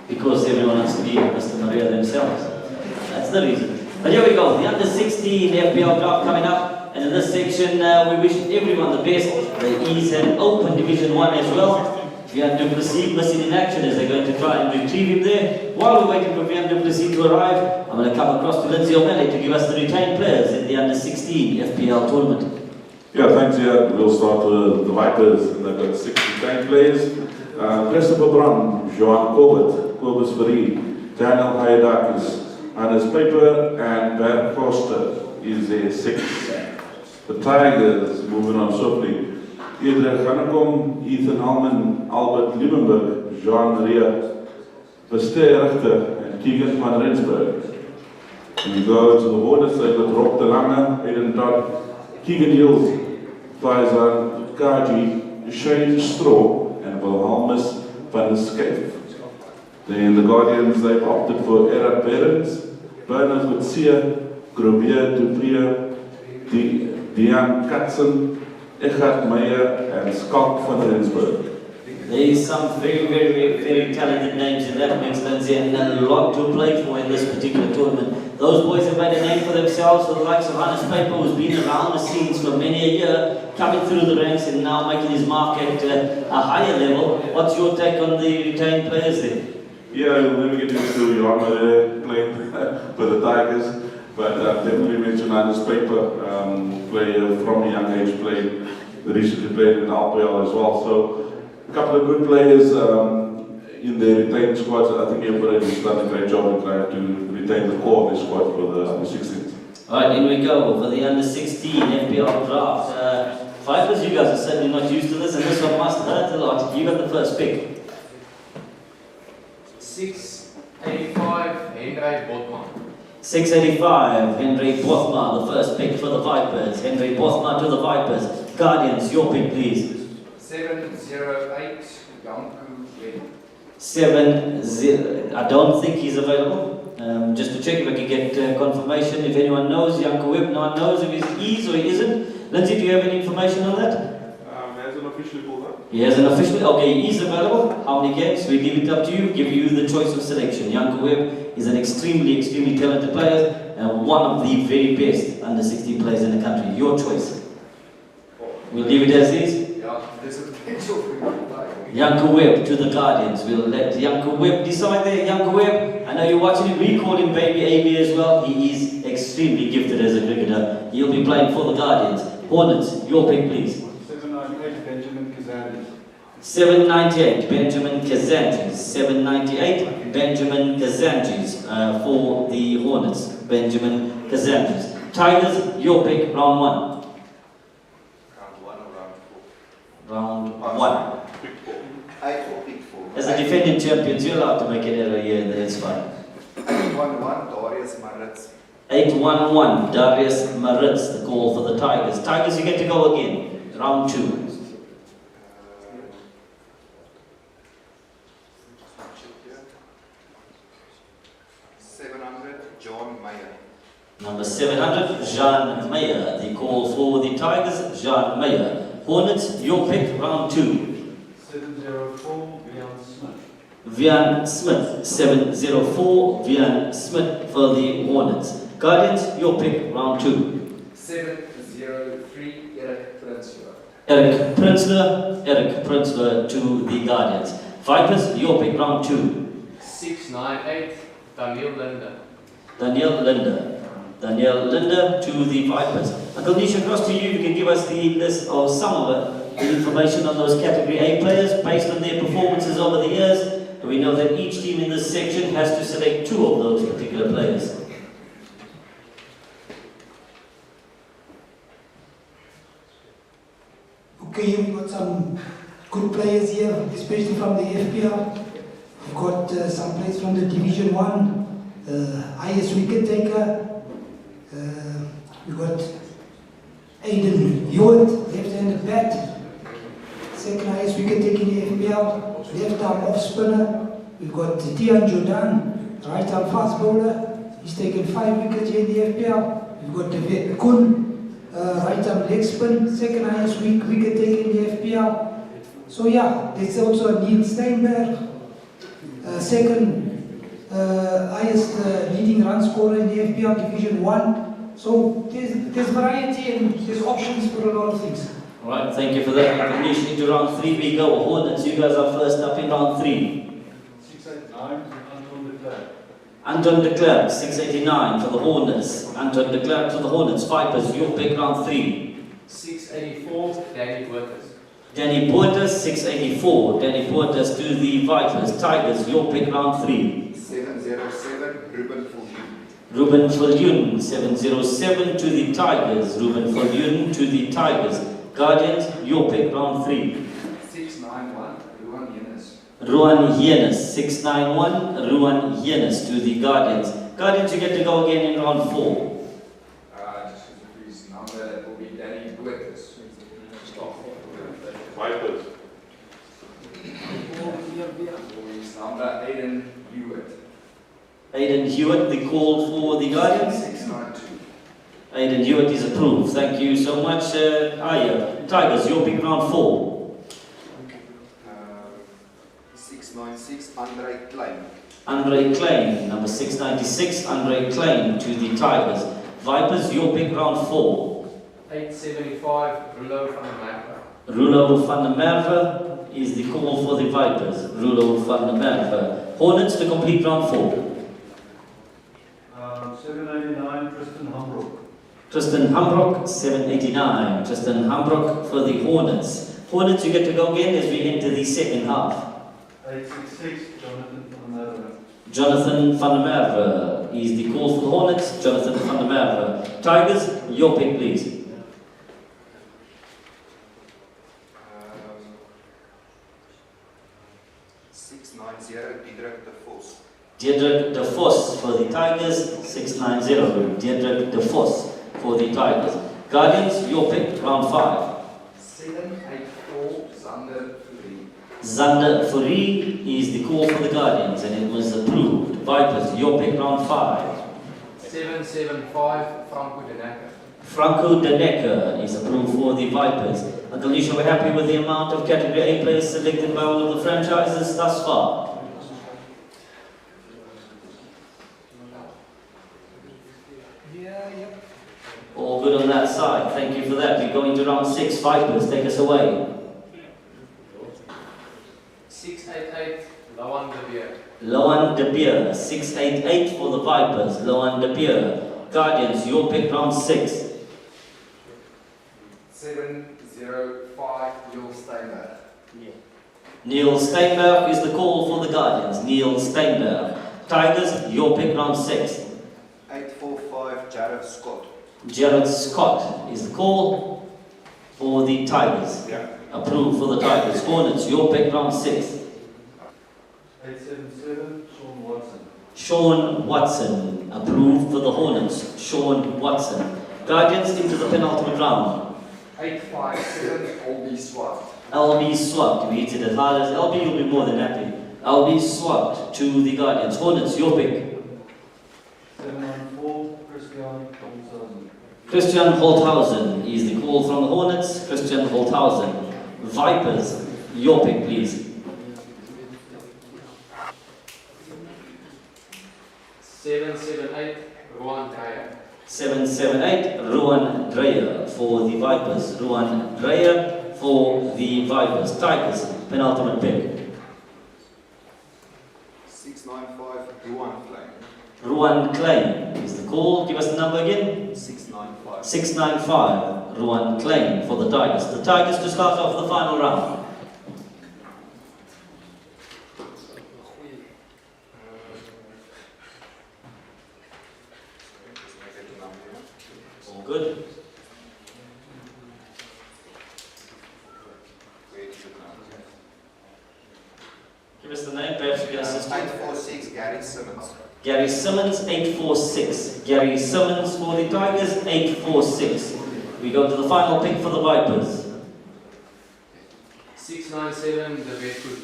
Because everyone wants to be Mr. Maria themselves. That's the reason. But here we go, the under-16 FPL draft coming up. And in this section, we wish everyone the best. There is an open Division 1 as well. Vian du Plessis missing in action as they're going to try and retrieve him there. While we're waiting for Vian du Plessis to arrive, I'm going to come across to Lindsay O'Malley to give us the retained players in the under-16 FPL tournament. Yeah, thanks, yeah. We'll start with the Vipers, and they've got 6 retained players. Christopher Brun, Johan Corbett, Clovis Veree, Daniel Hayadakis, Hannes Paper, and Bernd Koster is their 6th. The Tigers, moving on swiftly. Idre Gannekom, Ethan Hallman, Albert Liebenberg, Jean Maria, Vester Richter, and Keegan van Rensburg. And we go to the Hornets, they've got Rob de Lange, Aiden Dodd, Keegan Hills, Faizan Kaji, Shane Straw, and Wilhelmus van Skeef. Then the Guardians, they've opted for Era Perens, Bernard Gutsia, Grobier Duprier, Dejan Katzen, Echard Meyer, and Scott van Rensburg. There is some very talented names in that mix, Lindsay, and a lot to play for in this particular tournament. Those boys have made a name for themselves, for the likes of Hannes Paper, who's been around the scenes for many a year, coming through the ranks and now making his mark at a higher level. What's your take on the retained players there? Yeah, we'll never get into Johan there playing for the Tigers, but definitely mention Hannes Paper, player from a young age, recently played in FPL as well. So a couple of good players in their retained squads. I think everybody's done a great job in trying to retain the core of the squad for the under-16s. Alright, in we go for the under-16 FPL draft. Vipers, you guys are certainly not used to this, and this one must hurt a lot. You got the first pick. 685, Henry Botman. 685, Henry Bothma, the first pick for the Vipers. Henry Bothma to the Vipers. Guardians, your pick please. 708, Janku Webb. 70, I don't think he's available. Just to check if I can get confirmation if anyone knows. Janku Webb, no one knows if he is or he isn't. Lindsay, do you have any information on that? He hasn't officially pulled up. He hasn't officially, okay, he is available. How many games? We leave it up to you, give you the choice of selection. Janku Webb is an extremely talented player and one of the very best under-16 players in the country. Your choice. We'll leave it as is. Yeah, there's a potential for him. Janku Webb to the Guardians. We'll let Janku Webb decide there. Janku Webb, I know you're watching him. We call him Baby AB as well. He is extremely gifted as a cricketer. He'll be playing for the Guardians. Hornets, your pick please. 798, Benjamin Kazandes. 798, Benjamin Kazantes. 798, Benjamin Kazantes for the Hornets. Benjamin Kazantes. Tigers, your pick, round 1. Round 1 or round 4? Round 1. Pick 4. 8 or pick 4? As a defending champions, you're allowed to make an error here, that's fine. 811, Darius Maritz. 811, Darius Maritz, the call for the Tigers. Tigers, you get to go again. Round 2. 700, John Meyer. Number 700, Jean Meyer. The call for the Tigers, Jean Meyer. Hornets, your pick, round 2. 704, Vian Smith. Vian Smith, 704, Vian Smith for the Hornets. Guardians, your pick, round 2. 703, Eric Prinsloo. Eric Prinsloo to the Guardians. Vipers, your pick, round 2. 698, Daniel Linder. Daniel Linder to the Vipers. Uncle Nish, across to you, you can give us the list of some of the information on those Category A players based on their performances over the years. And we know that each team in this section has to select 2 of those particular players. Okay, we've got some good players here, especially from the FPL. We've got some players from the Division 1, highest wicket taker. We've got Aiden Hewitt, left-handed bat, second highest wicket taker in the FPL, left-arm off spinner. We've got Tian Jordan, right-arm fast bowler. He's taken 5 wickets here in the FPL. We've got David Kun, right arm leg spin, second highest wicket taken in the FPL. So yeah, there's also Neil Steinberg, second highest leading run scorer in the FPL Division 1. So there's variety and there's options for a lot of things. Alright, thank you for that. Recognition into round 3 we go. Hornets, you guys are first up in round 3. 689, Anton de Klerk. Anton de Klerk, 689 for the Hornets. Anton de Klerk for the Hornets. Vipers, your pick round 3. 684, Danny Workers. Danny Portas, 684. Danny Portas to the Vipers. Tigers, your pick round 3. 707, Ruben Fulvin. Ruben Fulvin, 707 to the Tigers. Ruben Fulvin to the Tigers. Guardians, your pick round 3. 691, Ruan Yenes. Ruan Hienes, 691. Ruan Hienes to the Guardians. Guardians, you get to go again in round 4. Just for his number, that will be Danny Buertes. Vipers. For his number, Aiden Hewitt. Aidan Hewitt, the call for the Guardians. 692. Aidan Hewitt is approved. Thank you so much. Tigers, your pick round 4. 696, Andre Klein. Andre Klein, number 696. Andre Klein to the Tigers. Vipers, your pick round 4. 875, Rulo van der Merwe. Rulo van der Merwe is the call for the Vipers. Rulo van der Merwe. Hornets to complete round 4. 789, Tristan Humbrook. Tristan Hambrock, 789. Tristan Hambrock for the Hornets. Hornets, you get to go again as we enter the second half. 866, Jonathan van der Merwe. Jonathan van der Merwe is the call for the Hornets. Jonathan van der Merwe. Tigers, your pick please. 690, Diederik de Vos. Diederik de Vos for the Tigers, 690. Diederik de Vos for the Tigers. Guardians, your pick, round 5. 784, Zander Fury. Zander Furi is the call for the Guardians and it was approved. Vipers, your pick, round 5. 775, Franco de Necker. Franco de Necker is approved for the Vipers. Uncle Nisha, we're happy with the amount of Category A players selected by all of the franchises thus far. All good on that side. Thank you for that. We're going to round 6. Vipers, take us away. 688, Lawan de Beer. Loan de Beer, 688 for the Vipers. Loan de Beer. Guardians, your pick round 6. 705, Neil Steinberg. Neil Steinberg is the call for the Guardians. Neil Steinberg. Tigers, your pick round 6. 845, Jared Scott. Jared Scott is the call for the Tigers. Yeah. Approved for the Tigers. Hornets, your pick round 6. 877, Sean Watson. Sean Watson, approved for the Hornets. Sean Watson. Guardians into the penultimate round. 857, Albie Swart. LB swapped. We hit it as hard as LB, you'll be more than happy. LB swapped to the Guardians. Hornets, your pick. 794, Christian Holzhausen. Christian Holthausen is the call from the Hornets. Christian Holthausen. Vipers, your pick, please. 778, Ruan Dreyer. 778, Ruan Dreyer for the Vipers. Ruan Dreyer for the Vipers. Tigers, penultimate pick. 695, Ruan Klein. Ruan Klein is the call. Give us the number again. 695. 695, Ruan Klein for the Tigers. The Tigers to start off the final round. All good. Give us the name, perhaps you can assist. 846, Gary Simmons. Gary Simmons, 846. Gary Simmons for the Tigers, 846. We go to the final pick for the Vipers. 697, David Kun.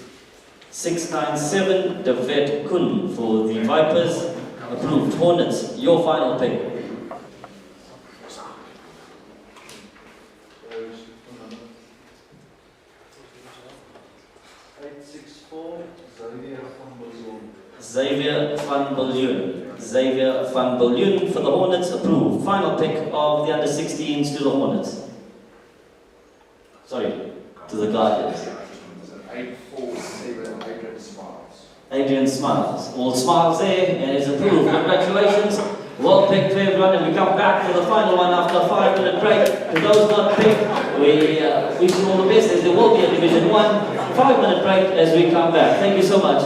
697, David Kun for the Vipers. Approved. Hornets, your final pick. Irish number 864, Xavier van Bozoon. Xavier van Biljoen. Xavier van Biljoen for the Hornets. Approved. Final pick of the under-16s to the Hornets. Sorry, to the Guardians. 847, Adrian Smiles. Adrian Smiles. All smiles there and is approved. Congratulations. Well picked to everyone, and we come back for the final one after a 5-minute break. To those not picked, we wish you all the best as there will be a Division 1 5-minute break as we come back. Thank you so much.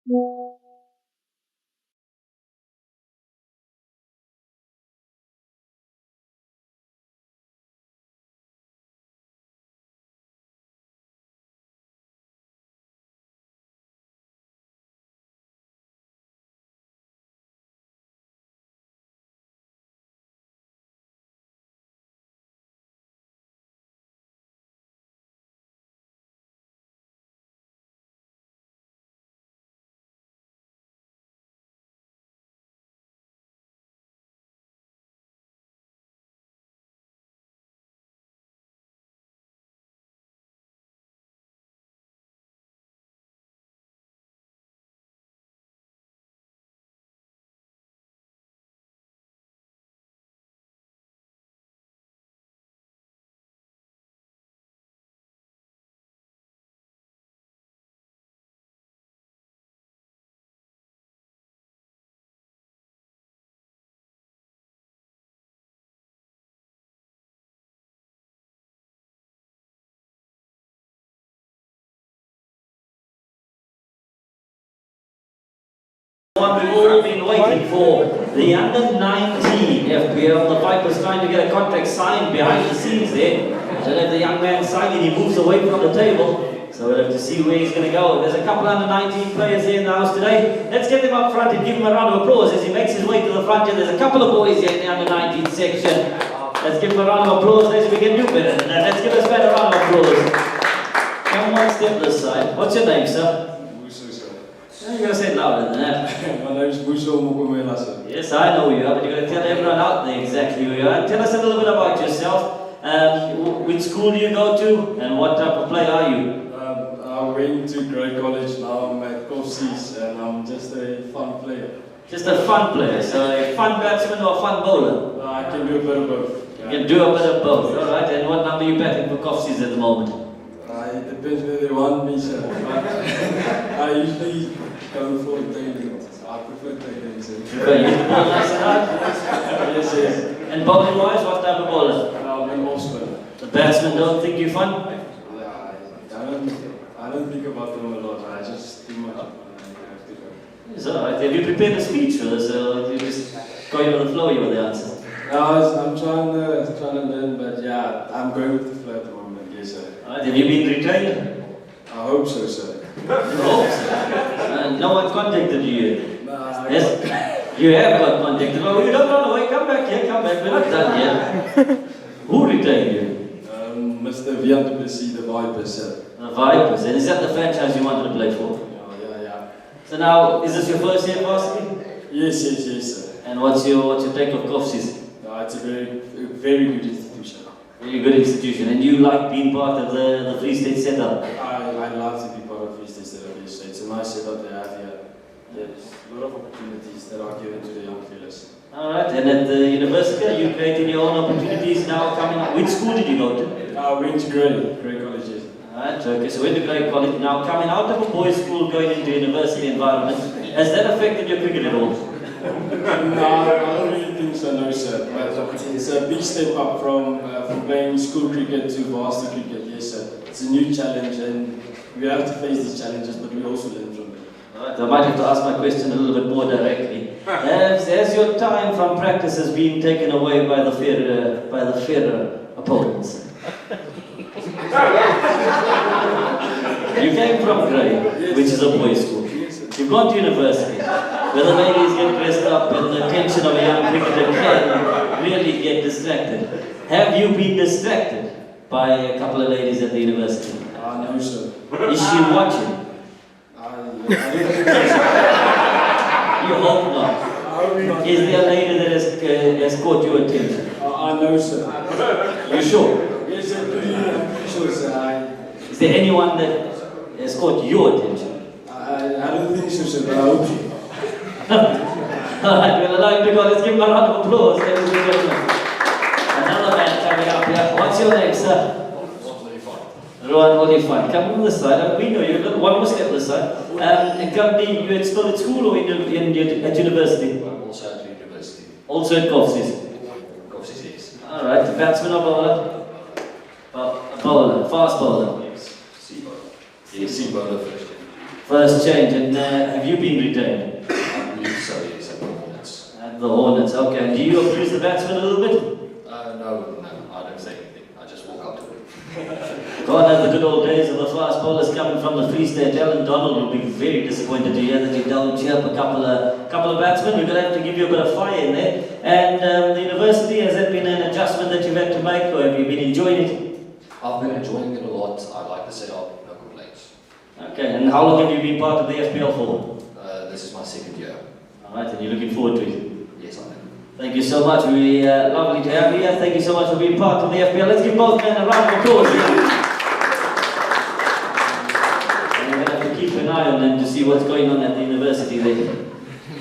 One we've all been waiting for, the under-19 FPL. The Vipers trying to get a contract signed behind the scenes there. I don't know if the young man signing, he moves away from the table. So we'll have to see where he's going to go. There's a couple under-19 players here in the house today. Let's get them up front and give him a round of applause as he makes his way to the front here. There's a couple of boys here in the under-19 section. Let's give him a round of applause as we can do better than that. Let's give us a round of applause. Come one step this side. What's your name, sir? You're going to say it louder than that. My name is Buso Mukumela, sir. Yes, I know you are, but you're going to tell everyone out there exactly who you are. Tell us a little bit about yourself. Which school do you go to, and what type of player are you? I went to Grey College, now I'm at Coffsees, and I'm just a fun player. Just a fun player, so a fun batsman or a fun bowler? I can do a bit of both. You can do a bit of both, alright. And what number are you batting for Coffsees at the moment? It depends where they want me, sir. I usually go for tailings. I prefer tailings. You use the ball nice and hard? Yes, yes. And bowling wise, what type of bowler? I'm an off-spinner. The batsmen don't think you're fun? I don't think about them a lot. I just do my job and I have to go. It's alright. Have you prepared a speech for this, or you just going with the flow with the answers? I'm trying to learn, but yeah, I'm going with the flow at the moment. Yes, sir. Alright, have you been retrained? I hope so, sir. You hope so. And no one contacted you? Nah, Yes? You have got contacted. Well, you don't run away. Come back here, come back. We're not done yet. Who retained you? Mr. Vian du Plessis, the Vipers, sir. The Vipers. And is that the franchise you wanted to play for? Yeah. So now, is this your first year varsity? Yes, sir. And what's your take of Coffsees? It's a very good institution. Very good institution. And you like being part of the Free State setup? I love to be part of Free State setup, yes, sir. It's a nice setup they have here. There's a lot of opportunities that are given to the young fellas. Alright, and at the university, are you creating your own opportunities now coming up? Which school did you go to? I went to Grey College, yes. Alright, okay, so went to Grey College. Now coming out of a boys' school, going into university environment, has that affected your cricket at all? No, I don't really think so, no, sir. But it's a big step up from playing school cricket to varsity cricket, yes, sir. It's a new challenge, and we have to face these challenges, but we also learn from them. Alright, I might have to ask my question a little bit more directly. Has your time from practices been taken away by the fairer opponents? You came from Grey, which is a boys' school. You've gone to university, where the ladies get dressed up and the attention of a young cricketer can really get distracted. Have you been distracted by a couple of ladies at the university? No, sir. Is she watching? I don't think so. You hope not. Is there a lady that has caught your attention? No, sir. You sure? Yes, sir. I'm pretty sure, sir. Is there anyone that has caught your attention? I don't think so, sir, but I hope so. Alright, well, allowing to go. Let's give him a round of applause, ladies and gentlemen. Another man coming up here. What's your name, sir? Rohan Olifant. Come on this side. We know you. One more step this side. And currently, you're still at school or at university? I'm also at university. Also at Coffsees? Coffsees, yes. Alright, batsman or bowler? Bowler, fast bowler. Yes, C bowler. Yes, C bowler first. First change, and have you been retained? I believe so, yes, at the Hornets. At the Hornets, okay. And do you abuse the batsman a little bit? No, I don't say anything. I just walk up to him. God has the good old days of the fast bowlers coming from the Free State. Alan Donald will be very disappointed to hear that you don't chirp a couple of batsmen. We're going to have to give you a bit of fire in there. And the university, has that been an adjustment that you've had to make, or have you been enjoying it? I've been enjoying it a lot. I like the setup, no complaints. Okay, and how long have you been part of the FPL for? This is my second year. Alright, and you're looking forward to it? Yes, I am. Thank you so much. Really lovely to have you here. Thank you so much for being part of the FPL. Let's give both men a round of applause. And we're going to have to keep an eye on them to see what's going on at the university there.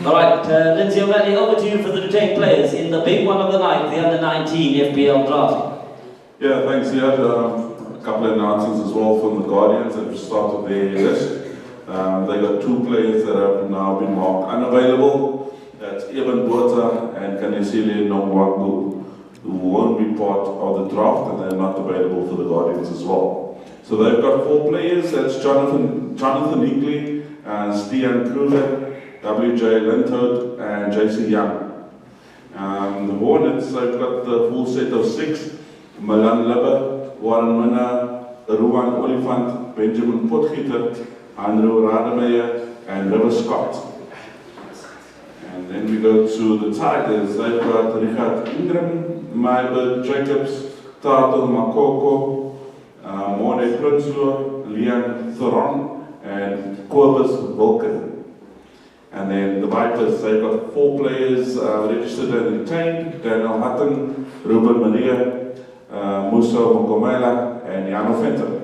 Alright, Lindsay O'Malley, over to you for the retained players in the big one of the night, the under-19 FPL draft. Yeah, thanks. We had a couple of announcements as well from the Guardians that have started their list. They got two players that have now been marked unavailable. That's Evan Botha and Kanesile Nongwangu, who won't be part of the draft and they're not available for the Guardians as well. So they've got four players. That's Jonathan Hinkley, Stian Kruger, WJ Lindhout and JC Young. The Hornets, they've got the full set of six. Milan Lebbe, Warren Minna, Ruan Olifant, Benjamin Potgieter, Andrew Rademeyer and River Scott. And then we go to the Tigers. They've got Richard Ingram, Myberg Jacobs, Tato Makoko, Mone Prinsloo, Liam Thoron and Corbus Vulcan. And then the Vipers, they've got four players registered and retained: Daniel Hutton, Ruben Maria, Musa Mokomela, and Jano Fenter.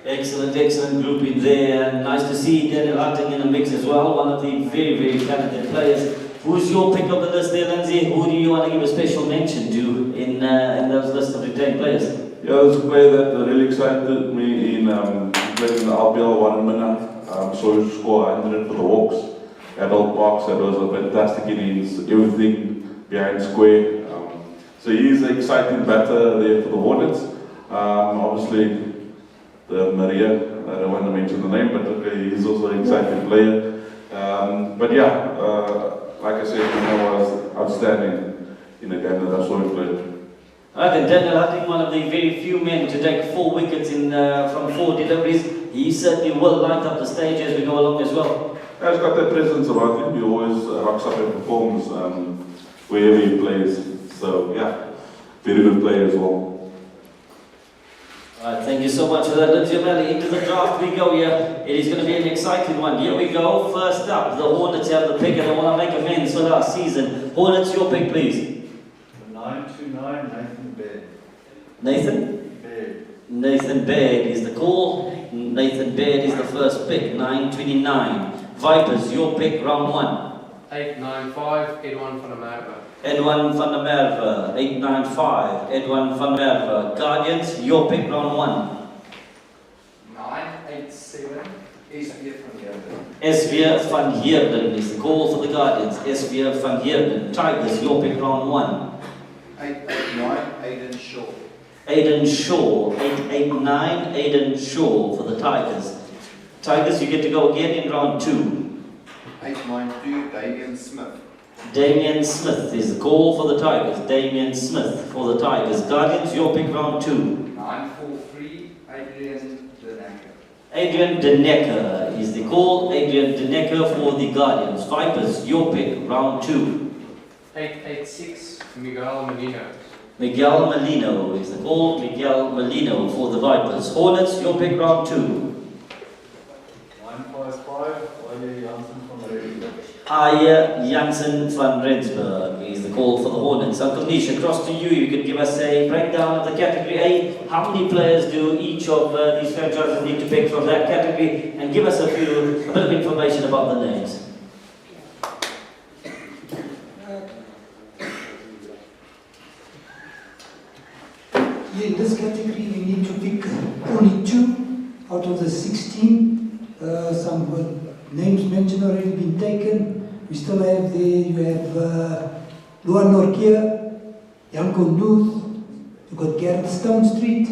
Excellent group in there. And nice to see Daniel Hutton in the mix as well, one of the very talented players. Who's your pick of the list there, Lindsay? Who do you want to give a special mention to in those list of retained players? Yeah, there's a player that really excited me in playing in the RPL 1 minute. So he scored 100 for the Hawks at Old Parks. That was a fantastic innings, everything behind square. So he's an exciting batter there for the Hornets. Obviously, the Maria, I don't want to mention the name, but okay, he's also an exciting player. But yeah, like I said, he was outstanding in the game that I saw him play. And Daniel Hutton, one of the very few men to take 4 wickets in from 4 deliveries. He certainly will light up the stage as we go along as well. He's got that presence about him. He always rocks up and performs wherever he plays. So yeah, very good player as well. Alright, thank you so much for that, Lindsay O'Malley. Into the draft we go here. It is going to be an exciting one. Here we go. First up, the Hornets have the pick and they want to make amends for last season. Hornets, your pick, please. 929, Nathan Baird. Nathan? Baird. Nathan Baird is the call. Nathan Baird is the first pick, 929. Vipers, your pick, round 1. 895, Edwin van der Merwe. Edwin van der Merwe, 895. Edwin van der Merwe. Guardians, your pick, round 1. 987, SB van Heerden. SB van Heerden is the call for the Guardians. SB van Heerden. Tigers, your pick, round 1. 889, Aiden Shaw. Aiden Shaw, 889, Aiden Shaw for the Tigers. Tigers, you get to go again in round 2. 892, Damien Smith. Damien Smith is the call for the Tigers. Damien Smith for the Tigers. Guardians, your pick, round 2. 943, Adrian Denacker. Adrian Denecker is the call. Adrian Denecker for the Guardians. Vipers, your pick, round 2. 886, Miguel Molino. Miguel Molino is the call. Miguel Molino for the Vipers. Hornets, your pick, round 2. 955, Aya Jansen van Rensburg. Aya Jansen van Rensburg is the call for the Hornets. Uncle Nish, across to you. You can give us a breakdown of the category A. How many players do each of these franchises need to pick from that category? And give us a bit of information about the names. In this category, we need to pick only 2 out of the 16. Some names mentioned already been taken. We still have there, you have Luan Norkia, Janko Nuth, you've got Gareth Stone Street,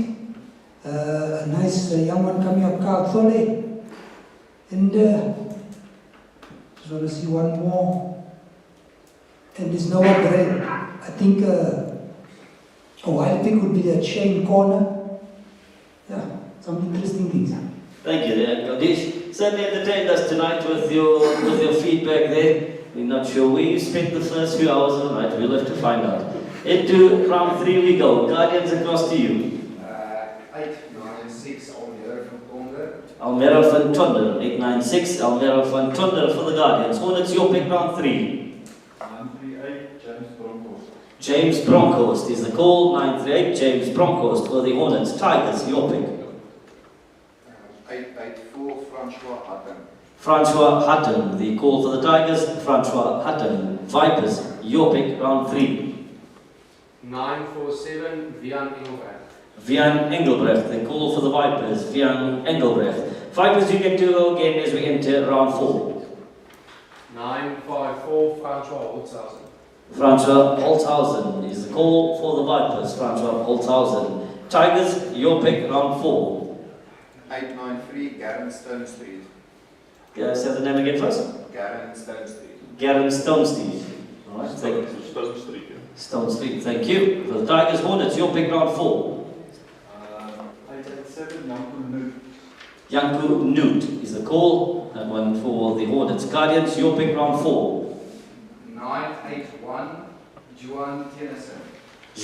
a nice young one coming up, Carl Thole. And just want to see one more. And there's no upgrade. I think a wild pick would be the chain corner. Yeah, some interesting things. Thank you there, Kodesh. Certainly entertained us tonight with your feedback there. We're not sure where you spent the first few hours of the night. We'll have to find out. Into round 3 we go. Guardians, across to you. 896 Almere from Tonder. Almere van Tonder, 896. Almere van Tonder for the Guardians. Hornets, your pick, round 3. 938 James Bronkhorst. James Bronkhorst is the call. 938 James Bronkhorst for the Hornets. Tigers, your pick. 884 Francois Hutton. Francois Hutton, the call for the Tigers. Francois Hutton. Vipers, your pick, round 3. 947 Vian Engelbrecht. Vian Engelbrecht, the call for the Vipers. Vian Engelbrecht. Vipers, you get to go again as we enter round 4. 954 Francois Holtzhausen. Francois Holtzhausen is the call for the Vipers. Francois Holtzhausen. Tigers, your pick, round 4. 893 Garen Stone Street. Say the name again first. Garen Stone Street. Garen Stone Street. All right, thank you. Stone Street. Stone Street, thank you. For the Tigers, Hornets, your pick, round 4. 887 Janko Nut. Janko Newt is the call. That one for the Hornets. Guardians, your pick, round 4. 981 Juan Tennyson.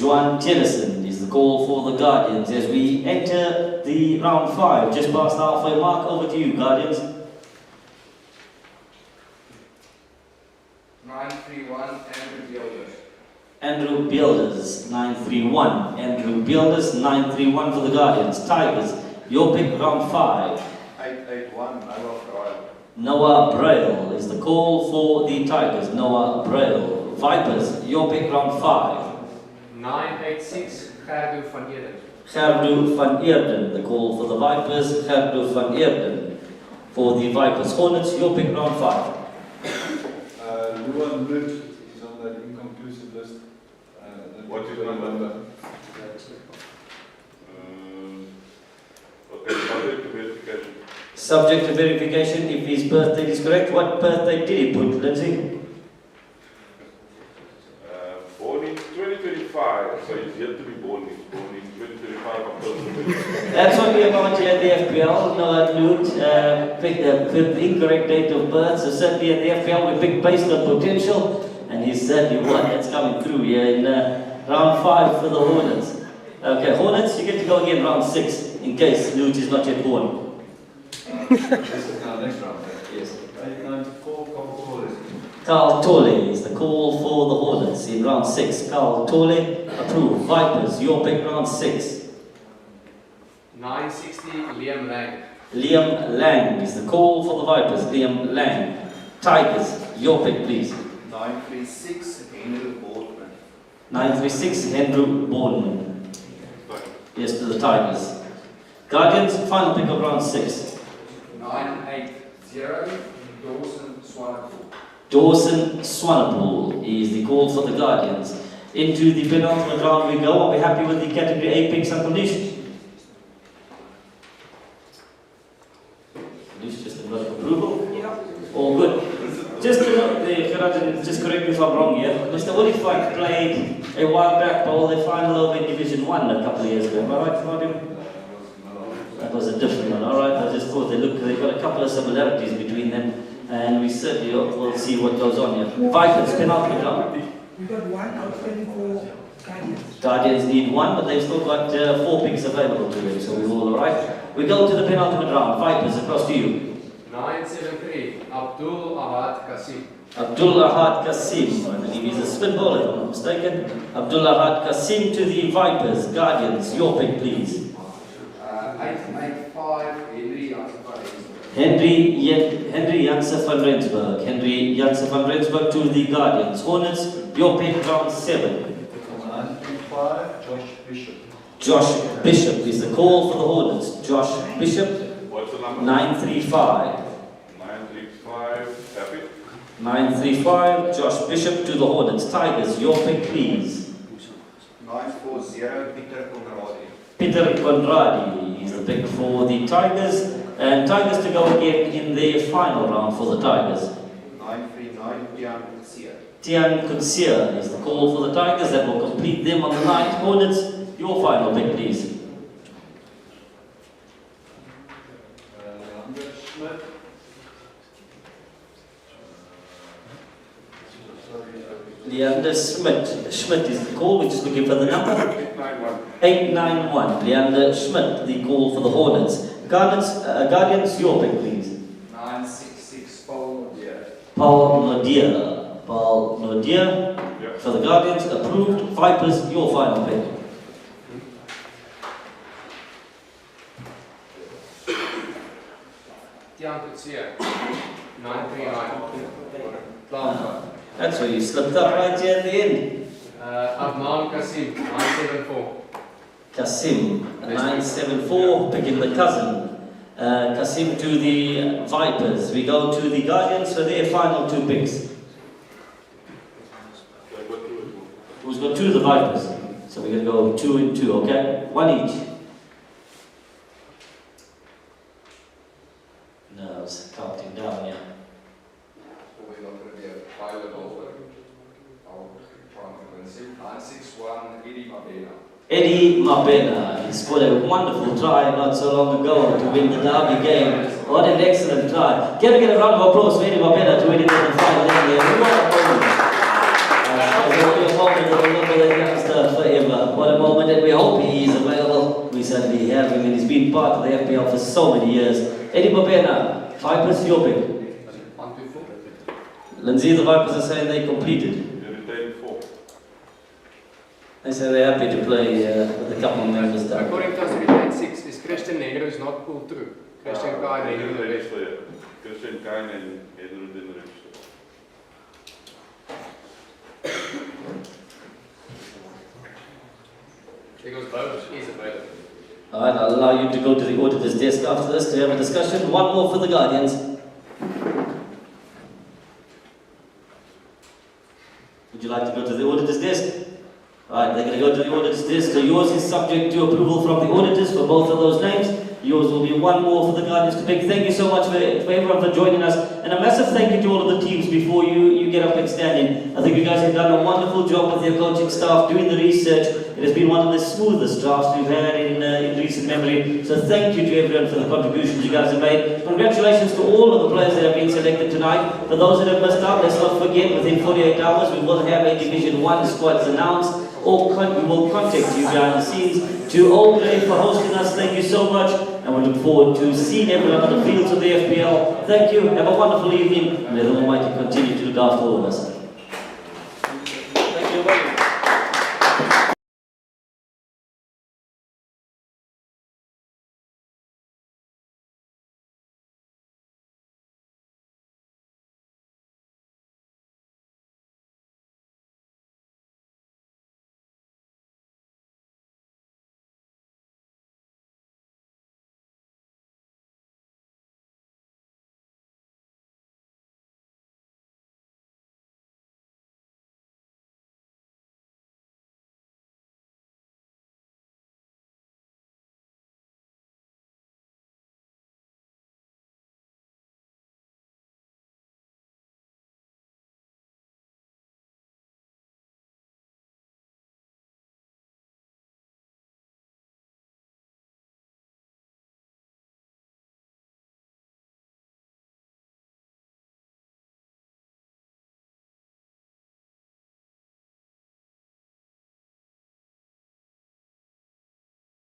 Juan Tennyson is the call for the Guardians as we enter the round 5. Just past the halfway mark, over to you, Guardians. 931 Andrew Gilders. Andrew Builders, 931. Andrew Builders, 931 for the Guardians. Tigers, your pick, round 5. 881 Noah Fryer. Noah Braille is the call for the Tigers. Noah Braille. Vipers, your pick, round 5. 986 Gerdu van Eden. Gerdu van Eerden, the call for the Vipers. Gerdu van Eerden for the Vipers. Hornets, your pick, round 5. Luan Nut is on that inconclusive list. What is the number? Okay, subject to verification. Subject to verification if his birthday is correct. What birthday did he put, Lindsay? Born in 2025, so he's yet to be born. He's born in 2025 October. That's what we about here at the FPL. Noah Newt picked the incorrect date of birth. So certainly at the FPL we pick based on potential, and he's certainly one that's coming through here in round 5 for the Hornets. Okay, Hornets, you get to go again round 6 in case Newt is not yet born. This is now next round. Yes. 894 Carl Torres. Carl Tolle is the call for the Hornets in round 6. Carl Tolle, approved. Vipers, your pick, round 6. 960 Liam Lang. Liam Lang is the call for the Vipers. Liam Lang. Tigers, your pick, please. 936 Henry Boardman. 936 Andrew Boardman. Yes, to the Tigers. Guardians, final pick of round 6. 980 Dawson Swanepoel. Dawson Swanepoel is the call for the Guardians. Into the penultimate round we go. Are we happy with the category A picks and conditions? Just a vote of approval? Yeah. All good. Just to note, Gerard, just correct me if I'm wrong here. Mr. Olifant played a while back ball, the final over in Division 1 a couple of years ago. Am I right about him? That was a different one. Alright, I just thought they've got a couple of similarities between them, and we certainly will see what goes on here. Vipers, penultimate round. We got one outstanding for Guardians. Guardians need 1, but they've still got 4 picks available to them, so we're all alright. We go to the penultimate round. Vipers, across to you. 973 Abdul Ahad Kasim. Abdul Ahad Kasim, I believe he's a spin bowler if I'm not mistaken. Abdul Ahad Kasim to the Vipers. Guardians, your pick please. 885 Henry Janssen van Rensburg. Henry Janssen van Rensburg. Henry Janssen van Rensburg to the Guardians. Hornets, your pick round 7. 935 Josh Bishop. Josh Bishop is the call for the Hornets. Josh Bishop. What's the number? 935. 935, happy? 935, Josh Bishop to the Hornets. Tigers, your pick please. 940 Peter Conradi. Peter Conradi is the pick for the Tigers. And Tigers to go again in the final round for the Tigers. 939 Tian Sia. Tian Kunsia is the call for the Tigers. That will complete them on the night. Hornets, your final pick, please. Leander Schmidt. Schmidt is the call. We're just looking for the number. 891. Leander Schmidt, the call for the Hornets. Guardians, your pick, please. 966 Paul Nodia. Paul Nodia. Paul Nodia for the Guardians. Approved. Vipers, your final pick. Tian Kutsia, 939. Klaar. That's where you slipped up right here at the end. Adnan Kasim, 974. Kasim, 974, picking the cousin. Kasim to the Vipers. We go to the Guardians for their final two picks. Who's got two of the Vipers? So we're going to go 2 and 2, okay? One each. No, I was counting down, yeah. We're not going to be a pilot over. I'll try and convince him. 961 Eddie Mabena. Eddie Mabena, he scored a wonderful try not so long ago to win the derby game. What an excellent try. Can we get a round of applause for Eddie Mabena to win it in the final end here? What a moment. What a moment that we'll remember that youngster forever. What a moment, and we hope he is available. We certainly have him, and he's been part of the FPL for so many years. Eddie Mabena, Vipers, your pick. 124. Lindsay, the Vipers are saying they completed. They say they're happy to play with a couple of members down. According to us, retained 6 is Christian Negro is not pulled through. Christian Kai Negro the rest. Christian Kain and Edward in the rest. Because both is available. Alright, I'll allow you to go to the auditor's desk after this to have a discussion. One more for the Guardians. Would you like to go to the auditor's desk? Alright, they're going to go to the auditor's desk. So yours is subject to approval from the auditors for both of those names. Yours will be one more for the Guardians to pick. Thank you so much for everyone for joining us. And a massive thank you to all of the teams before you get up and stand in. I think you guys have done a wonderful job with your coaching staff, doing the research. It has been one of the smoothest drafts we've had in recent memory. So thank you to everyone for the contributions you guys have made. Congratulations to all of the players that have been selected tonight. For those that have missed out, let's not forget, within 48 hours we will have a Division 1 squads announced. Or we will contact you behind the scenes. To Old Grey for hosting us, thank you so much. And we look forward to seeing everyone on the fields of the FPL. Thank you, have a wonderful evening, and may the Almighty continue to look after all of us.